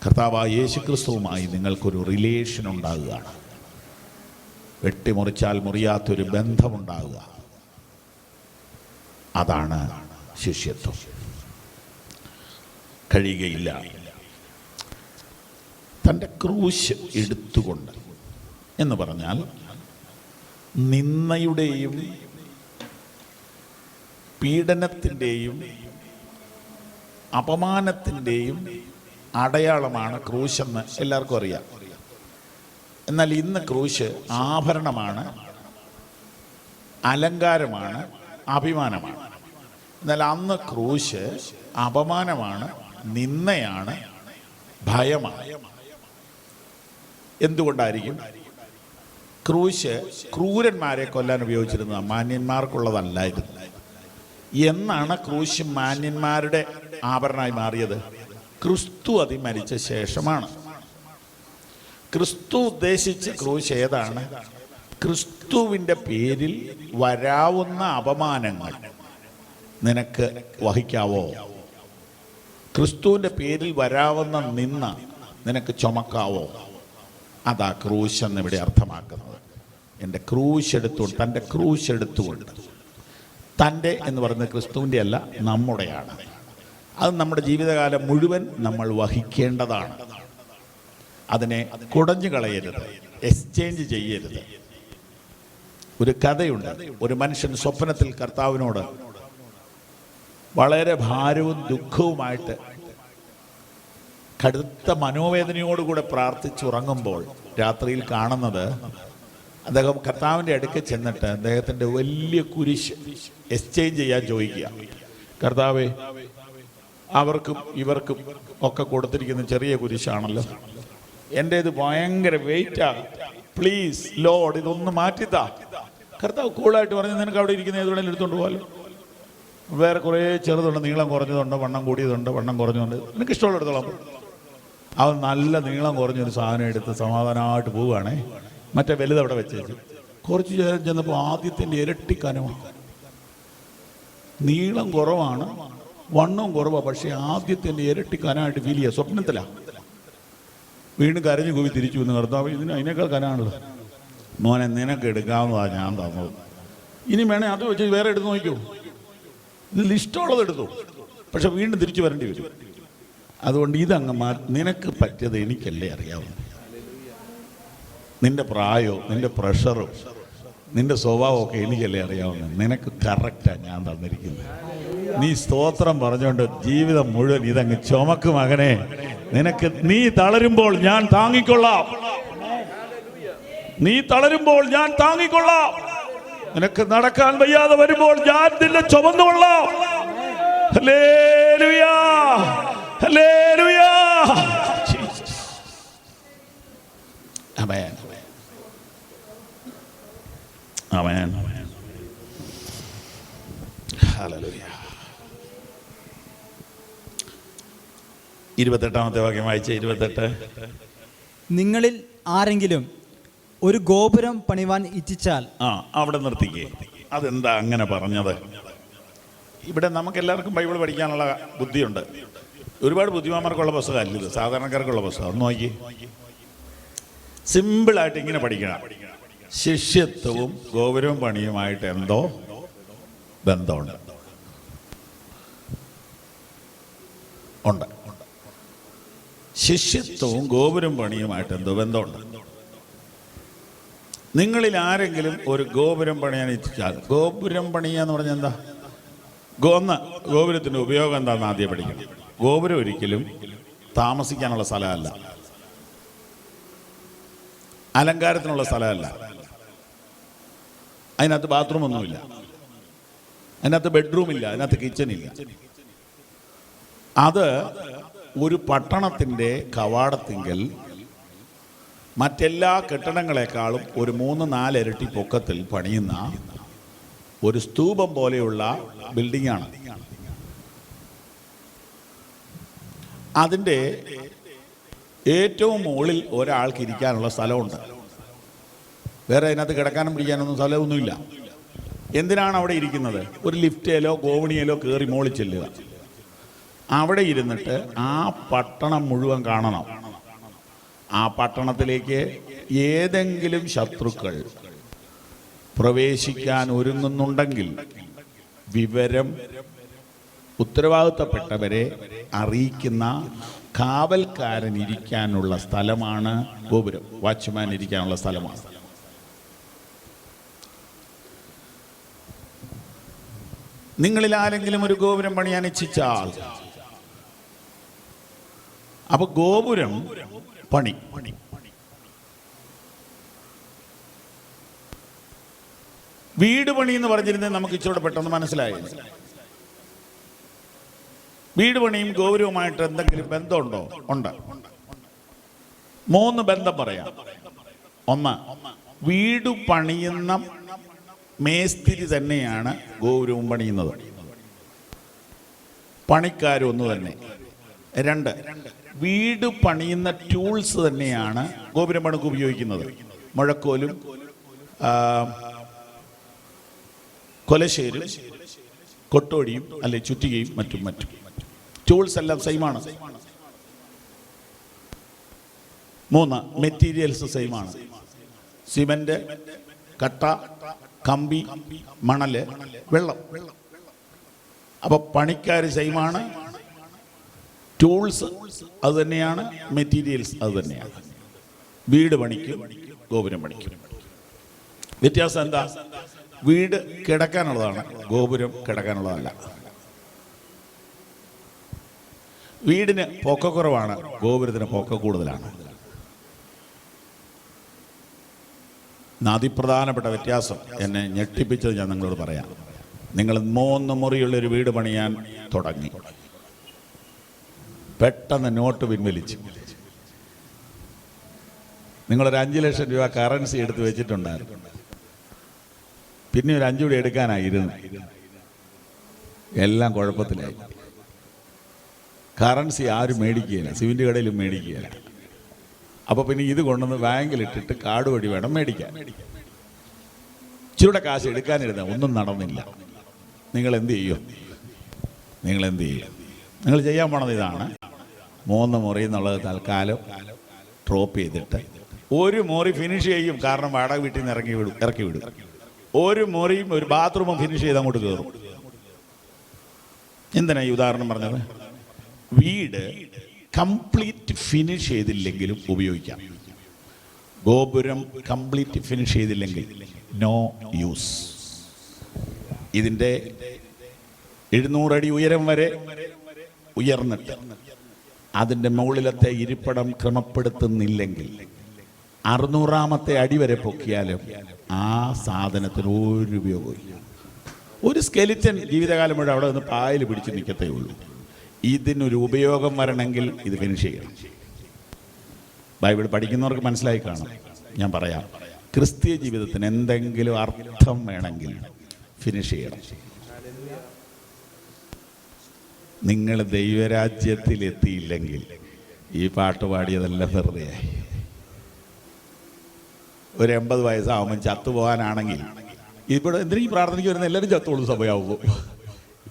[SPEAKER 2] കർത്താവായ യേശുക്രിസ്തുവുമായി നിങ്ങൾക്കൊരു റിലേഷൻ ഉണ്ടാകുകയാണ്. വെട്ടിമുറിച്ചാൽ മുറിയാത്തൊരു ബന്ധമുണ്ടാകുക, അതാണ് ശിഷ്യത്വം. കഴിയുകയില്ല. തൻ്റെ ക്രൂശ് എടുത്തുകൊണ്ട് എന്ന് പറഞ്ഞാൽ നിന്ദയുടെയും പീഡനത്തിൻ്റെയും അപമാനത്തിൻ്റെയും അടയാളമാണ് ക്രൂശെന്ന് എല്ലാവർക്കും അറിയാം. എന്നാൽ ഇന്ന് ക്രൂശ് ആഭരണമാണ്, അലങ്കാരമാണ്, അഭിമാനമാണ്. എന്നാൽ അന്ന് ക്രൂശ് അപമാനമാണ്, നിന്ദയാണ്, ഭയമാണ്. എന്തുകൊണ്ടായിരിക്കും? ക്രൂശ് ക്രൂരന്മാരെ കൊല്ലാൻ ഉപയോഗിച്ചിരുന്നത്, മാന്യന്മാർക്കുള്ളതല്ലായിരുന്നു. എന്നാണ് ക്രൂശ് മാന്യന്മാരുടെ ആഭരണമായി മാറിയത്? ക്രിസ്തു മരിച്ച ശേഷമാണ്. ക്രിസ്തു ഉദ്ദേശിച്ച ക്രൂശ് ഏതാണ്? ക്രിസ്തുവിൻ്റെ പേരിൽ വരാവുന്ന അപമാനങ്ങൾ നിനക്ക് വഹിക്കാവോ? ക്രിസ്തുവിൻ്റെ പേരിൽ വരാവുന്ന നിന്ന നിനക്ക് ചുമക്കാവോ? അതാ ക്രൂശ് എന്നിവിടെ അർത്ഥമാക്കുന്നത്. എൻ്റെ ക്രൂശ് എടുത്തുകൊണ്ട്, തൻ്റെ ക്രൂശ് എടുത്തുകൊണ്ട്, തൻ്റെ എന്ന് പറയുന്നത് ക്രിസ്തുവിൻ്റെ അല്ല, നമ്മുടെയാണ്. അത് നമ്മുടെ ജീവിതകാലം മുഴുവൻ നമ്മൾ വഹിക്കേണ്ടതാണ്. അതിനെ കുടഞ്ഞു കളയരുത്, എക്സ്ചേഞ്ച് ചെയ്യരുത്. ഒരു കഥയുണ്ട്. ഒരു മനുഷ്യൻ സ്വപ്നത്തിൽ കർത്താവിനോട് വളരെ ഭാരവും ദുഃഖവുമായിട്ട് കടുത്ത മനോവേദനയോടുകൂടെ പ്രാർത്ഥിച്ചുറങ്ങുമ്പോൾ രാത്രിയിൽ കാണുന്നത്, അദ്ദേഹം കർത്താവിൻ്റെ അടുക്ക് ചെന്നിട്ട് അദ്ദേഹത്തിൻ്റെ വലിയ കുരിശ് എക്സ്ചേഞ്ച് ചെയ്യാൻ ചോദിക്കുക. കർത്താവേ, അവർക്കും ഇവർക്കും ഒക്കെ കൊടുത്തിരിക്കുന്ന ചെറിയ കുരിശാണല്ലോ, എൻ്റെ ഇത് ഭയങ്കര വെയിറ്റാണ്, പ്ലീസ് ലോഡ് ഇതൊന്ന് മാറ്റിത്താ. കർത്താവ് കൂളായിട്ട് പറഞ്ഞു, നിനക്ക് അവിടെ ഇരിക്കുന്ന ഏതുവേണേലും എടുത്തുകൊണ്ട് പോകാലോ. വേറെ കുറേ ചെറുതുണ്ട്, നീളം കുറഞ്ഞതുണ്ട്, വണ്ണം കൂടിയതുണ്ട്, വണ്ണം കുറഞ്ഞതുണ്ട്, നിനക്ക് ഇഷ്ടമുള്ള എടുത്തോളാം. അവൻ നല്ല നീളം കുറഞ്ഞൊരു സാധനം എടുത്ത് സമാധാനമായിട്ട് പോവുകയാണേ. മറ്റേ വലുതവിടെ വെച്ചേച്ചു. കുറച്ച് നേരം ചെന്നപ്പോൾ ആദ്യത്തിൻ്റെ ഇരട്ടി കനമാണ്. നീളം കുറവാണ്, വണ്ണവും കുറവാണ്, പക്ഷേ ആദ്യത്തിൻ്റെ ഇരട്ടി കനമായിട്ട് ഫീൽ ചെയ്യുക. സ്വപ്നത്തിലാണ്. വീണ്ടും കരഞ്ഞു കൂവി തിരിച്ചു വന്ന് കർത്താവ്, അതിനേക്കാൾ കനാണല്ലോ. മോനെ, നിനക്ക് എടുക്കാവുന്നതാണ് ഞാൻ തന്നത്. ഇനി വേണേ അത് വെച്ച് വേറെ എടുത്ത് നോക്കൂ. ഇതിൽ ഇഷ്ടമുള്ളത് എടുത്തു, പക്ഷെ വീണ്ടും തിരിച്ചു വരേണ്ടി വരും. അതുകൊണ്ട് ഇതങ്ങ് നിനക്ക് പറ്റിയത് എനിക്കല്ലേ അറിയാവുന്നത്. നിന്റെ പ്രായവും നിന്റെ പ്രഷറും നിന്റെ സ്വഭാവവും ഒക്കെ എനിക്കല്ലേ അറിയാവുന്നത്. നിനക്ക് കറക്റ്റാണ് ഞാൻ തന്നിരിക്കുന്നത്. നീ സ്തോത്രം പറഞ്ഞുകൊണ്ട് ജീവിതം മുഴുവൻ ഇതങ്ങ് ചുമക്ക് മകനെ. നീ തളരുമ്പോൾ ഞാൻ താങ്ങിക്കൊള്ളാം. നീ തളരുമ്പോൾ ഞാൻ താങ്ങിക്കൊള്ളാം. നിനക്ക് നടക്കാൻ വയ്യാതെ വരുമ്പോൾ ഞാൻ നിന്നെ ചുമന്നുകൊള്ളാം. ഹല്ലേലൂയാ, ഹല്ലേലൂയാ. ആമേൻ, ആമേൻ, ഹല്ലേലൂയ. 28-ാമത്തെ വാക്യം വായിച്ച 28.
[SPEAKER 3] നിങ്ങളിൽ ആരെങ്കിലും ഒരു ഗോപുരം പണിവാൻ ഇച്ഛിച്ചാൽ.
[SPEAKER 2] അവിടെ നിർത്തിക്കേ. അതെന്താ അങ്ങനെ പറഞ്ഞത്? ഇവിടെ നമുക്ക് എല്ലാവർക്കും ബൈബിൾ പഠിക്കാനുള്ള ബുദ്ധിയുണ്ട്. ഒരുപാട് ബുദ്ധിമാന്മാർക്കുള്ള പുസ്തകമല്ല ഇത്, സാധാരണക്കാർക്കുള്ള പുസ്തകം. ഒന്ന് നോക്കി, സിമ്പിളായിട്ട് ഇങ്ങനെ പഠിക്കണം. ശിഷ്യത്വവും ഗോപുരവും പണിയുമായിട്ട് എന്തോ ബന്ധമുണ്ട്. ഉണ്ട്. ശിഷ്യത്വവും ഗോപുരം പണിയുമായിട്ട് എന്തോ ബന്ധമുണ്ട്. നിങ്ങളിൽ ആരെങ്കിലും ഒരു ഗോപുരം പണിയാൻ ഇച്ഛിച്ചാൽ. ഗോപുരം പണിയുക എന്ന് പറഞ്ഞാൽ എന്താ? ഗോപുരത്തിൻ്റെ ഉപയോഗം എന്താണെന്ന് ആദ്യം പഠിക്കണം. ഗോപുരം ഒരിക്കലും താമസിക്കാനുള്ള സ്ഥലമല്ല, അലങ്കാരത്തിനുള്ള സ്ഥലമല്ല. അതിനകത്ത് ബാത്റൂമൊന്നുമില്ല, അതിനകത്ത് ബെഡ്റൂമില്ല, അതിനകത്ത് കിച്ചണില്ല. അത് ഒരു പട്ടണത്തിൻ്റെ കവാടത്തിങ്കൽ മറ്റെല്ലാ കെട്ടിടങ്ങളെക്കാളും ഒരു 3-4 ഇരട്ടി പൊക്കത്തിൽ പണിയുന്ന ഒരു സ്തൂപം പോലെയുള്ള ബിൽഡിംഗാണ്. അതിൻ്റെ ഏറ്റവും മുകളിൽ ഒരാൾക്ക് ഇരിക്കാനുള്ള സ്ഥലമുണ്ട്. വേറെ അതിനകത്ത് കിടക്കാനും പിടിക്കാനൊന്നും സ്ഥലമൊന്നുമില്ല. എന്തിനാണ് അവിടെ ഇരിക്കുന്നത്? ഒരു ലിഫ്റ്റേലോ ഗോവണിയേലോ കയറി മുകളിൽ ചെല്ലുക. അവിടെ ഇരുന്നിട്ട് ആ പട്ടണം മുഴുവൻ കാണണം. ആ പട്ടണത്തിലേക്ക് ഏതെങ്കിലും ശത്രുക്കൾ പ്രവേശിക്കാൻ ഒരുങ്ങുന്നുണ്ടെങ്കിൽ വിവരം ഉത്തരവാദിത്തപ്പെട്ടവരെ അറിയിക്കുന്ന കാവൽക്കാരൻ ഇരിക്കാനുള്ള സ്ഥലമാണ് ഗോപുരം. വാച്ച്മാൻ ഇരിക്കാനുള്ള സ്ഥലമാണ്. നിങ്ങളിൽ ആരെങ്കിലും ഒരു ഗോപുരം പണിയാൻ ഇച്ഛിച്ചാൽ. അപ്പൊ ഗോപുരം പണി. വീട് പണി എന്ന് പറഞ്ഞിരുന്നത് നമുക്ക് ഇച്ചിരി പെട്ടെന്ന് മനസ്സിലായി. വീട് പണിയും ഗോപുരവുമായിട്ട് എന്തെങ്കിലും ബന്ധമുണ്ടോ? ഉണ്ട്. 3 ബന്ധം പറയാം. 1, വീട് പണിയുന്ന മേസ്തിരി തന്നെയാണ് ഗോപുരവും പണിയുന്നത്, പണിക്കാരും ഒന്ന് തന്നെ. 2, വീട് പണിയുന്ന ടൂൾസ് തന്നെയാണ് ഗോപുരം പണിക്ക് ഉപയോഗിക്കുന്നത്. മുഴക്കോലും കൊലശ്ശേരും കൊട്ടോടിയും അല്ലെ ചുറ്റികയും മറ്റും ടൂൾസ് എല്ലാം സെയിമാണ്. 3, മെറ്റീരിയൽസ് സെയിമാണ്. സിമന്റ്, കട്ട, കമ്പി, മണല്, വെള്ളം. അപ്പൊ പണിക്കാർ സെയിമാണ്, ടൂൾസ് അത് തന്നെയാണ്, മെറ്റീരിയൽസ് അത് തന്നെയാണ്. വീട് പണിക്കും ഗോപുരം പണിക്കും വ്യത്യാസം എന്താ? വീട് കിടക്കാനുള്ളതാണ്, ഗോപുരം കിടക്കാനുള്ളതല്ല. വീടിന് പൊക്കക്കുറവാണ്, ഗോപുരത്തിന് പൊക്ക കൂടുതലാണ്. അതിപ്രധാനപ്പെട്ട വ്യത്യാസം എന്നെ ഞെട്ടിപ്പിച്ചത് ഞാൻ നിങ്ങളോട് പറയാം. നിങ്ങൾ 3 മുറിയുള്ളൊരു വീട് പണിയാൻ തുടങ്ങി, പെട്ടെന്ന് നോട്ട് പിൻവലിച്ചു. നിങ്ങളൊരു 5 ലക്ഷം രൂപ കറൻസി എടുത്ത് വെച്ചിട്ടുണ്ടായിരുന്നു. പിന്നെ ഒരു 5 കൂടി എടുക്കാനായിരുന്നു. എല്ലാം കുഴപ്പത്തിലായി. കറൻസി ആരും മേടിക്കുകയില്ല, സിമന്റ് കടയിലും മേടിക്കുകയില്ല. അപ്പോൾ പിന്നെ ഇത് കൊണ്ടുവന്ന് ബാങ്കിലിട്ടിട്ട് കാർഡ് വഴി വേണം മേടിക്കാൻ. ഇച്ചിരൂടെ കാശ് എടുക്കാനിരുന്ന ഒന്നും നടന്നില്ല. നിങ്ങൾ എന്ത് ചെയ്യും? നിങ്ങൾ ചെയ്യാൻ പോണത് ഇതാണ്. 3 മുറി എന്നുള്ളത് തൽക്കാലം ഡ്രോപ്പ് ചെയ്തിട്ട് 1 മുറി ഫിനിഷ് ചെയ്യും. കാരണം വാടക വീട്ടിൽ നിന്ന് ഇറക്കി വിടും. 1 മുറിയും ഒരു ബാത്റൂമും ഫിനിഷ് ചെയ്ത് അങ്ങോട്ട് കയറും. എന്തിനാ ഈ ഉദാഹരണം പറഞ്ഞത്? വീട് കംപ്ലീറ്റ് ഫിനിഷ് ചെയ്തില്ലെങ്കിലും ഉപയോഗിക്കാം. ഗോപുരം കംപ്ലീറ്റ് ഫിനിഷ് ചെയ്തില്ലെങ്കിൽ നോ യൂസ്. ഇതിൻ്റെ 700 അടി ഉയരം വരെ ഉയർന്നിട്ട് അതിൻ്റെ മുകളിലത്തെ ഇരിപ്പിടം ക്രമപ്പെടുത്തുന്നില്ലെങ്കിൽ 600ാമത്തെ അടി വരെ പൊക്കിയാലും ആ സാധനത്തിന് ഒരു ഉപയോഗമില്ല. ഒരു സ്കെലിറ്റൻ ജീവിതകാലം മുഴുവൻ അവിടെ നിന്ന് പായൽ പിടിച്ച് നിൽക്കത്തേ ഉള്ളൂ. ഇതിനൊരു ഉപയോഗം വരണമെങ്കിൽ ഇത് ഫിനിഷ് ചെയ്യണം. ബൈബിൾ പഠിക്കുന്നവർക്ക് മനസ്സിലായി കാണും. ഞാൻ പറയാം, ക്രിസ്തീയ ജീവിതത്തിന് എന്തെങ്കിലും അർത്ഥം വേണമെങ്കിൽ ഫിനിഷ് ചെയ്യണം. നിങ്ങൾ ദൈവരാജ്യത്തിലെത്തിയില്ലെങ്കിൽ ഈ പാട്ട് പാടിയതെല്ലാം വെറുതെയായി. ഒരു 80 വയസ്സാവുമ്പം ചത്തുപോകാനാണെങ്കിൽ ഇവിടെ എന്തിനീ പ്രാർത്ഥനയ്ക്ക് വരുന്ന എല്ലാവരും ചത്തോളും സമയമാകുമ്പോൾ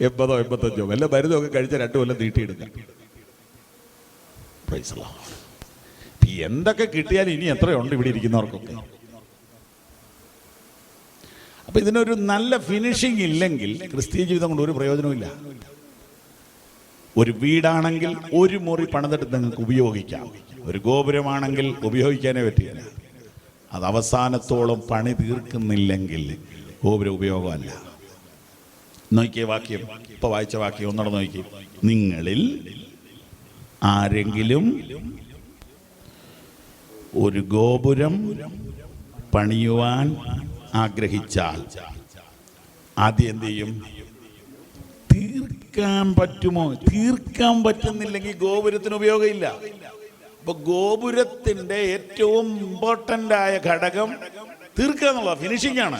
[SPEAKER 2] 80 85 വല്ല മരുന്നൊക്കെ കഴിച്ച 2 കൊല്ലം നീട്ടിയെടുക്കാം. എന്തൊക്കെ കിട്ടിയാലും ഇനി എത്രയുണ്ട് ഇവിടെ ഇരിക്കുന്നവർക്കൊക്കെ. അപ്പൊ ഇതിനൊരു നല്ല ഫിനിഷിംഗ് ഇല്ലെങ്കിൽ ക്രിസ്തീയ ജീവിതം കൊണ്ട് ഒരു പ്രയോജനമില്ല. ഒരു വീടാണെങ്കിൽ ഒരു മുറി പണിതിട്ട് നിങ്ങൾക്ക് ഉപയോഗിക്കാം. ഒരു ഗോപുരമാണെങ്കിൽ ഉപയോഗിക്കാനേ പറ്റില്ല. അത് അവസാനത്തോളം പണി തീർക്കുന്നില്ലെങ്കിൽ ഗോപുര ഉപയോഗമല്ല. നോക്കിയ വാക്യം, ഇപ്പൊ വായിച്ച വാക്യം ഒന്നുകൂടെ നോക്കി. നിങ്ങളിൽ ആരെങ്കിലും ഒരു ഗോപുരം പണിയുവാൻ ആഗ്രഹിച്ചാൽ ആദ്യം എന്ത് ചെയ്യും? തീർക്കാൻ പറ്റുമോ? തീർക്കാൻ പറ്റുന്നില്ലെങ്കിൽ ഗോപുരത്തിന് ഉപയോഗമില്ല. അപ്പൊ ഗോപുരത്തിന്റെ ഏറ്റവും ഇമ്പോർട്ടന്റ് ആയ ഘടകം തീർക്കുക എന്നുള്ള ഫിനിഷിംഗ് ആണ്.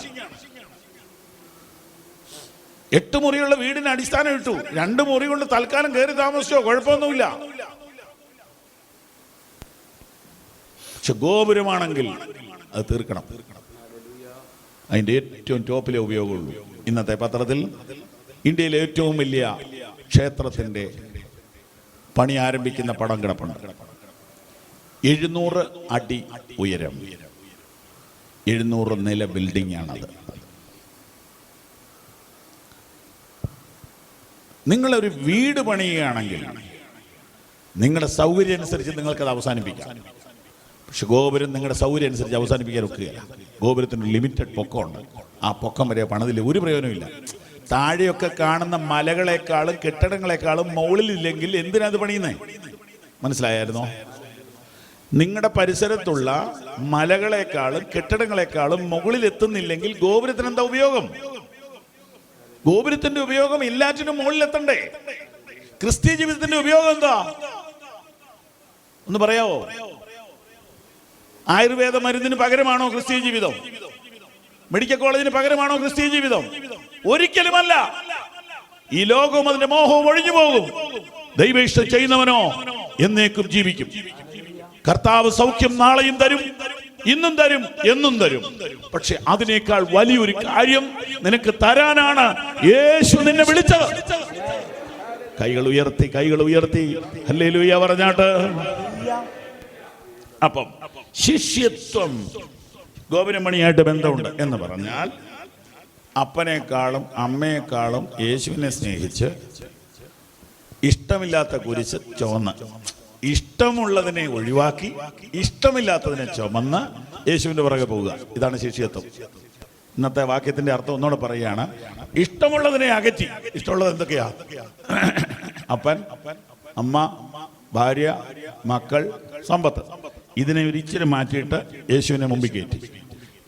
[SPEAKER 2] 8 മുറിയുള്ള വീടിന് അടിസ്ഥാനം ഇട്ടു, 2 മുറി കൊണ്ട് തൽക്കാലം കയറി താമസിച്ചോ, കുഴപ്പമൊന്നുമില്ല. പക്ഷെ ഗോപുരമാണെങ്കിൽ അത് തീർക്കണം. അതിന്റെ ഏറ്റവും ടോപ്പിലെ ഉപയോഗമുള്ളൂ. ഇന്നത്തെ പത്രത്തിൽ ഇന്ത്യയിലെ ഏറ്റവും വലിയ ക്ഷേത്രത്തിന്റെ പണി ആരംഭിക്കുന്ന പടം കിടപ്പുണ്ട്. 700 അടി ഉയരം, 700 നില ബിൽഡിംഗ് ആണത്. നിങ്ങളൊരു വീട് പണിയുകയാണെങ്കിൽ നിങ്ങളുടെ സൗകര്യം അനുസരിച്ച് നിങ്ങൾക്കത് അവസാനിപ്പിക്കാം. പക്ഷെ ഗോപുരം നിങ്ങളുടെ സൗകര്യം അനുസരിച്ച് അവസാനിപ്പിക്കാൻ ഒക്കുകയില്ല. ഗോപുരത്തിന് ലിമിറ്റഡ് പൊക്കമുണ്ട്. ആ പൊക്കം വരെ പണിതില്ല ഒരു പ്രയോജനമില്ല. താഴെയൊക്കെ കാണുന്ന മലകളെക്കാളും കെട്ടിടങ്ങളെക്കാളും മുകളിലില്ലെങ്കിൽ എന്തിനാത് പണിയുന്നേ? മനസ്സിലായായിരുന്നോ? നിങ്ങളുടെ പരിസരത്തുള്ള മലകളെക്കാളും കെട്ടിടങ്ങളെക്കാളും മുകളിൽ എത്തുന്നില്ലെങ്കിൽ ഗോപുരത്തിന് എന്താ ഉപയോഗം? ഗോപുരത്തിന്റെ ഉപയോഗം എല്ലാറ്റിനും മുകളിലെത്തണ്ടേ? ക്രിസ്തീയ ജീവിതത്തിന്റെ ഉപയോഗം എന്താ ഒന്ന് പറയാവോ? ആയുർവേദ മരുന്നിന് പകരമാണോ ക്രിസ്തീയ ജീവിതം? മെഡിക്കൽ കോളേജിന് പകരമാണോ ക്രിസ്തീയ ജീവിതം? ഒരിക്കലുമല്ല. ഈ ലോകവും അതിന്റെ മോഹവും ഒഴിഞ്ഞു പോകും. ദൈവേഷ്ടം ചെയ്യുന്നവനോ എന്നേക്കും ജീവിക്കും. കർത്താവ് സൗഖ്യം നാളെയും തരും, ഇന്നും തരും, എന്നും തരും. പക്ഷെ അതിനേക്കാൾ വലിയൊരു കാര്യം നിനക്ക് തരാനാണ് യേശു നിന്നെ വിളിച്ചത്. കൈകൾ ഉയർത്തി, കൈകൾ ഉയർത്തി ഹല്ലേലൂയ പറഞ്ഞാട്ട്. അപ്പം ശിഷ്യത്വം ഗോപുരമണിയായിട്ട് ബന്ധമുണ്ട് എന്ന് പറഞ്ഞാൽ അപ്പനേക്കാളും അമ്മയെക്കാളും യേശുവിനെ സ്നേഹിച്ച് ഇഷ്ടമില്ലാത്ത കുരിശ് ചുമന്ന്, ഇഷ്ടമുള്ളതിനെ ഒഴിവാക്കി ഇഷ്ടമില്ലാത്തതിനെ ചുമന്ന് യേശുവിന്റെ പുറകെ പോവുക. ഇതാണ് ശിഷ്യത്വം. ഇന്നത്തെ വാക്യത്തിന്റെ അർത്ഥം ഒന്നുകൂടെ പറയുകയാണ്. ഇഷ്ടമുള്ളതിനെ അകറ്റി. ഇഷ്ടമുള്ളത് എന്തൊക്കെയാ? അപ്പൻ, അമ്മ, ഭാര്യ, മക്കൾ, സമ്പത്ത്. ഇതിനെ ഒരു ഇച്ചിരി മാറ്റിയിട്ട് യേശുവിനെ മുമ്പിൽ കയറ്റി.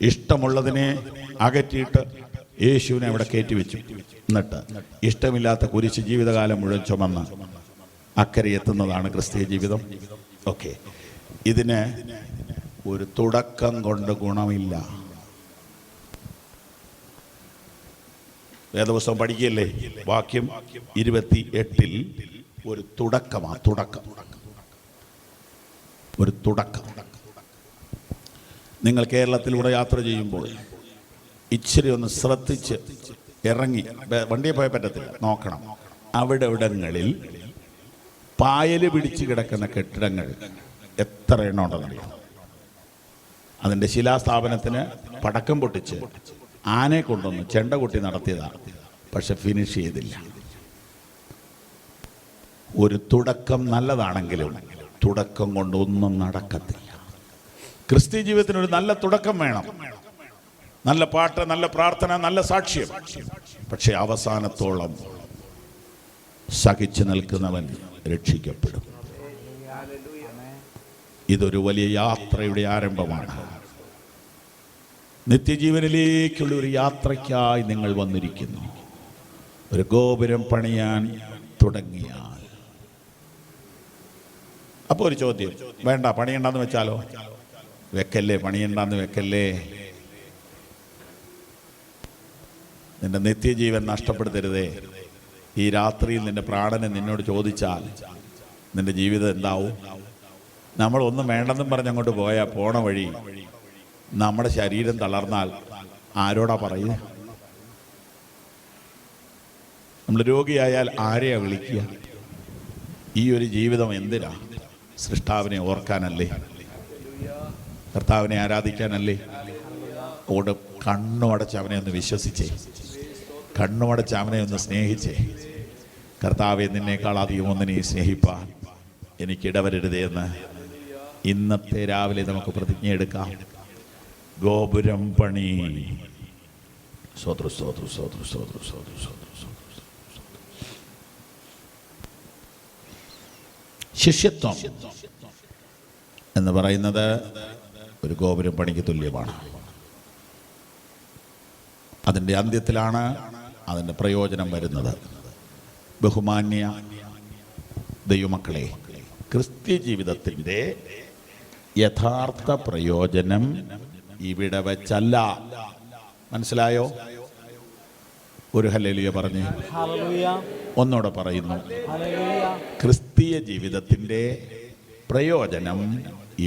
[SPEAKER 2] ഇഷ്ടമുള്ളതിനെ അകറ്റിയിട്ട് യേശുവിനെ അവിടെ കയറ്റി വെച്ചു. എന്നിട്ട് ഇഷ്ടമില്ലാത്ത കുരിശ് ജീവിതകാലം മുഴുവൻ ചുമന്ന് അക്കരെ എത്തുന്നതാണ് ക്രിസ്തീയ ജീവിതം. ഓക്കെ, ഇതിന് ഒരു തുടക്കം കൊണ്ട് ഗുണമില്ല. വേദപുസ്തകം പഠിക്കുകയല്ലേ? വാക്യം 28 ഒരു തുടക്കമാ. തുടക്കം, ഒരു തുടക്കം. നിങ്ങൾ കേരളത്തിലൂടെ യാത്ര ചെയ്യുമ്പോൾ ഇച്ചിരി ഒന്ന് ശ്രദ്ധിച്ച് ഇറങ്ങി, വണ്ടിയെ പോയാൽ പറ്റത്തില്ല, നോക്കണം. അവിടെ ഇവിടങ്ങളിൽ പായല് പിടിച്ച് കിടക്കുന്ന കെട്ടിടങ്ങൾ എത്ര എണ്ണം ഉണ്ടെന്നറിയാം. അതിൻ്റെ ശിലാസ്ഥാപനത്തിന് പടക്കം പൊട്ടിച്ച് ആനയെ കൊണ്ടൊന്ന് ചെണ്ട കൊട്ടി നടത്തിയതാണ്. പക്ഷെ ഫിനിഷ് ചെയ്തില്ല. ഒരു തുടക്കം നല്ലതാണെങ്കിലും തുടക്കം കൊണ്ടൊന്നും നടക്കത്തില്ല. ക്രിസ്തീയ ജീവിതത്തിന് ഒരു നല്ല തുടക്കം വേണം. നല്ല പാട്ട്, നല്ല പ്രാർത്ഥന, നല്ല സാക്ഷ്യം. പക്ഷെ അവസാനത്തോളം സഹിച്ചു നിൽക്കുന്നവൻ രക്ഷിക്കപ്പെടും. ഇതൊരു വലിയ യാത്രയുടെ ആരംഭമാണ്. നിത്യജീവനിലേക്കുള്ള ഒരു യാത്രയ്ക്കായി നിങ്ങൾ വന്നിരിക്കുന്നു. ഒരു ഗോപുരം പണിയാൻ തുടങ്ങിയാൽ, അപ്പോൾ ഒരു ചോദ്യം, വേണ്ട പണിയണ്ടെന്ന് വെച്ചാലോ? വെക്കല്ലേ, പണിയണ്ടെന്ന് വെക്കല്ലേ. നിന്റെ നിത്യജീവൻ നഷ്ടപ്പെടുത്തരുതേ. ഈ രാത്രിയിൽ നിന്റെ പ്രാണനെ നിന്നോട് ചോദിച്ചാൽ നിന്റെ ജീവിതം എന്താവും? നമ്മളൊന്നും വേണ്ടെന്നും പറഞ്ഞ് അങ്ങോട്ട് പോയാൽ പോണ വഴി നമ്മുടെ ശരീരം തളർന്നാൽ ആരോടാ പറയുക? നമ്മൾ രോഗിയായാൽ ആരെയാ വിളിക്കുക? ഈ ഒരു ജീവിതം എന്തിനാ? സൃഷ്ടാവിനെ ഓർക്കാനല്ലേ, കർത്താവിനെ ആരാധിക്കാനല്ലേ? അതുകൊണ്ട് കണ്ണുമടച്ച് അവനെ ഒന്ന് വിശ്വസിച്ചേ, കണ്ണുമടച്ച് അവനെ ഒന്ന് സ്നേഹിച്ചേ. കർത്താവെ, നിന്നേക്കാൾ അധികം ഒന്നിനെ സ്നേഹിപ്പാൻ എനിക്കിടവരരുതേ എന്ന് ഇന്നത്തെ രാവിലെ നമുക്ക് പ്രതിജ്ഞ എടുക്കാം. ഗോപുരം പണി. സ്തോത്രം, സ്തോത്രം, സ്തോത്രം, സ്തോത്രം, സ്തോത്രം, സ്തോത്രം. ശിഷ്യത്വം എന്ന് പറയുന്നത് ഒരു ഗോപുരം പണിക്ക് തുല്യമാണ്. അതിൻ്റെ അന്ത്യത്തിലാണ് അതിൻ്റെ പ്രയോജനം വരുന്നത്. ബഹുമാന്യ ദൈവമക്കളെ, ക്രിസ്ത്യ ജീവിതത്തിൻ്റെ യഥാർത്ഥ പ്രയോജനം ഇവിടെ വച്ചല്ല. മനസ്സിലായോ? ഒരു ഹല്ലേലൂയ പറഞ്ഞേ. ഒന്നുകൂടെ പറയുന്നു, ക്രിസ്തീയ ജീവിതത്തിൻ്റെ പ്രയോജനം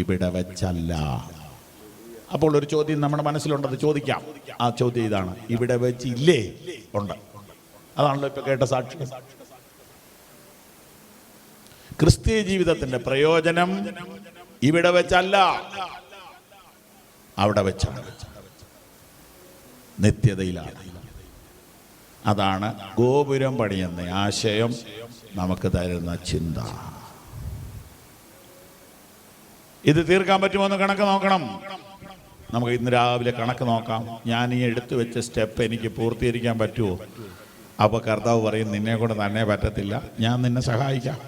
[SPEAKER 2] ഇവിടെ വച്ചല്ല. അപ്പോൾ ഒരു ചോദ്യം നമ്മുടെ മനസ്സിലുണ്ടത് ചോദിക്കാം. ആ ചോദ്യം ഇതാണ്: ഇവിടെ വെച്ച് ഇല്ലേ? ഉണ്ട്. അതാണല്ലോ ഇപ്പൊ കേട്ട സാക്ഷ്യം. ക്രിസ്തീയ ജീവിതത്തിന്റെ പ്രയോജനം ഇവിടെ വെച്ചല്ല, അവിടെ വെച്ചാണ്, നിത്യതയിലാണ്. അതാണ് ഗോപുരം പണിയെന്ന ആശയം നമുക്ക് തരുന്ന ചിന്ത. ഇത് തീർക്കാൻ പറ്റുമോ എന്ന് കണക്ക് നോക്കണം. നമുക്ക് ഇന്ന് രാവിലെ കണക്ക് നോക്കാം. ഞാൻ ഈ എടുത്തു വെച്ച സ്റ്റെപ്പ് എനിക്ക് പൂർത്തീകരിക്കാൻ പറ്റുമോ? അപ്പോൾ കർത്താവ് പറയും, നിന്നെ കൊണ്ട് തന്നെ പറ്റത്തില്ല, ഞാൻ നിന്നെ സഹായിക്കാം.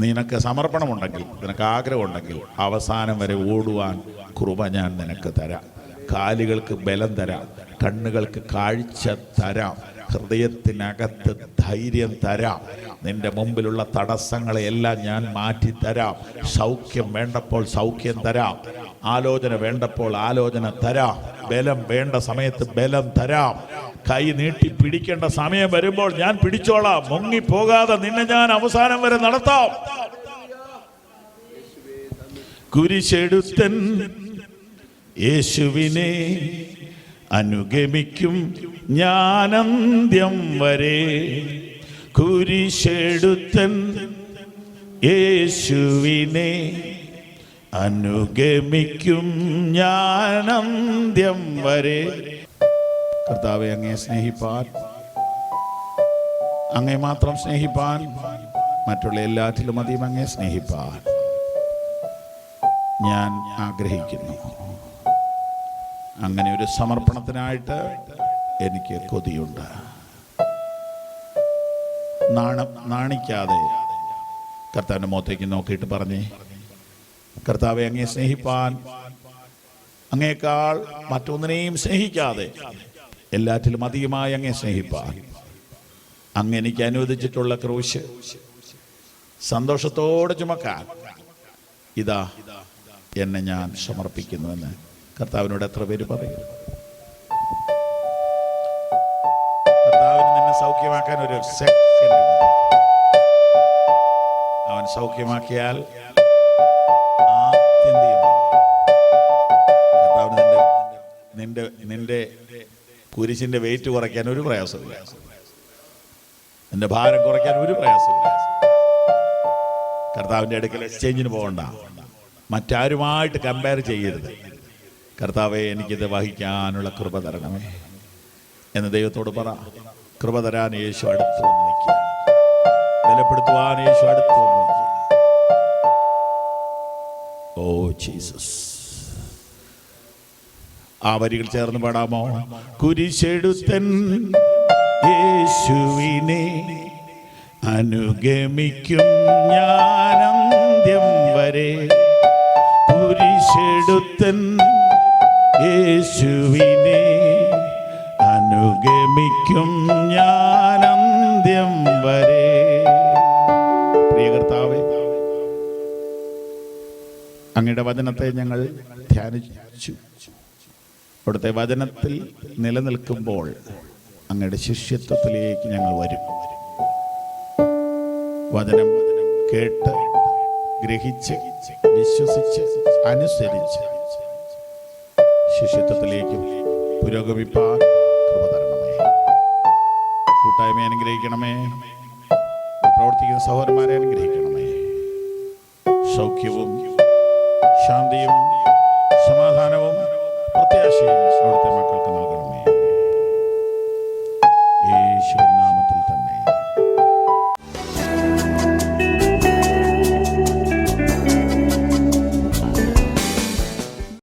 [SPEAKER 2] നിനക്ക് സമർപ്പണമുണ്ടെങ്കിൽ, നിനക്ക് ആഗ്രഹമുണ്ടെങ്കിൽ അവസാനം വരെ ഓടുവാൻ കൃപ ഞാൻ നിനക്ക് തരാം. കാലുകൾക്ക് ബലം തരാം, കണ്ണുകൾക്ക് കാഴ്ച തരാം, ഹൃദയത്തിനകത്ത് ധൈര്യം തരാം, നിന്റെ മുമ്പിലുള്ള തടസ്സങ്ങളെ എല്ലാം ഞാൻ മാറ്റിത്തരാം. സൗഖ്യം വേണ്ടപ്പോൾ സൗഖ്യം തരാം, ആലോചന വേണ്ടപ്പോൾ ആലോചന തരാം, ബലം വേണ്ട സമയത്ത് ബലം തരാം. കൈ നീട്ടി പിടിക്കേണ്ട സമയം വരുമ്പോൾ ഞാൻ പിടിച്ചോളാം. മുങ്ങിപ്പോകാതെ നിന്നെ ഞാൻ അവസാനം വരെ നടത്താം. കുരിശെടുത്തൻ യേശുവിനെ അനുഗമിക്കും ഞാനന്ത്യം വരെ. കുരിശെടുത്തൻ യേശുവിനെ അനുഗമിക്കും ഞാനന്ത്യം വരെ. കർത്താവെ, അങ്ങയെ സ്നേഹിപ്പാൻ, അങ്ങേ മാത്രം സ്നേഹിപ്പാൻ, മറ്റുള്ള എല്ലാറ്റിലും അധികം അങ്ങയെ സ്നേഹിപ്പാൻ ഞാൻ ആഗ്രഹിക്കുന്നു. അങ്ങനെ ഒരു സമർപ്പണത്തിനായിട്ട് എനിക്ക് കൊതിയുണ്ട്. നാണിക്കാതെ കർത്താവിൻ്റെ മുഖത്തേക്ക് നോക്കിയിട്ട് പറഞ്ഞേ, കർത്താവെ, അങ്ങയെ സ്നേഹിപ്പാൻ, അങ്ങയേക്കാൾ മറ്റൊന്നിനെയും സ്നേഹിക്കാതെ എല്ലാറ്റിലും അധികമായി അങ്ങയെ സ്നേഹിപ്പാൻ അങ്ങ് എനിക്ക് അനുവദിച്ചിട്ടുള്ള ക്രൂശ് സന്തോഷത്തോടെ ചുമക്കാൻ ഇതാ എന്നെ ഞാൻ സമർപ്പിക്കുന്നുവെന്ന് കർത്താവിനോട് എത്ര പേര് പറയും? കർത്താവിന് നിന്നെ സൗഖ്യമാക്കാൻ ഒരു സെക്കൻഡ് മതി. അവൻ സൗഖ്യമാക്കിയാൽ ആത്യന്തികമാണ്. കർത്താവിന് നിന്റെ കുരിശിന്റെ വെയിറ്റ് കുറയ്ക്കാൻ ഒരു പ്രയാസമില്ല, നിന്റെ ഭാരം കുറയ്ക്കാൻ ഒരു പ്രയാസമില്ല. കർത്താവിൻ്റെ അടുക്കൽ എക്സ്ചേഞ്ചിന് പോകണ്ട, മറ്റാരുമായിട്ട് കമ്പയർ ചെയ്യരുത്. കർത്താവെ, എനിക്കിത് വഹിക്കാനുള്ള കൃപ തരണമേ എന്ന് ദൈവത്തോട് പറ. കൃപ തരാൻ യേശു അടുത്ത് വന്ന് നിൽക്കുക, ബലപ്പെടുത്തുവാൻ യേശു അടുത്ത് വന്ന് നിൽക്കുക. Oh Jesus. ആ വരികൾ ചേർന്ന് പാടാമോ? കുരിശെടുത്തൻ യേശുവിനെ അനുഗമിക്കും ഞാനന്ത്യം വരെ. കുരിശെടുത്തൻ യേശുവിനെ അനുഗമിക്കും ഞാനന്ത്യം വരെ. പ്രിയ കർത്താവേ, അങ്ങയുടെ വചനത്തെ ഞങ്ങൾ ധ്യാനിച്ചു. അവിടുത്തെ വചനത്തിൽ നിലനിൽക്കുമ്പോൾ അങ്ങയുടെ ശിഷ്യത്വത്തിലേക്ക് ഞങ്ങൾ വരും. വചനം കേട്ട് ഗ്രഹിച്ച് വിശ്വസിച്ച് അനുസരിച്ച് ശിഷ്യത്വത്തിലേക്ക് പുരോഗമിപ്പാൻ കൃപ തരണമേ. കൂട്ടായ്മ അനുഗ്രഹിക്കണമേ. പ്രവർത്തിക്കുന്ന സഹോദരന്മാരെ അനുഗ്രഹിക്കണമേ. സൗഖ്യവും ശാന്തിയും സമാധാനവും പ്രത്യാശയും അവിടുത്തെ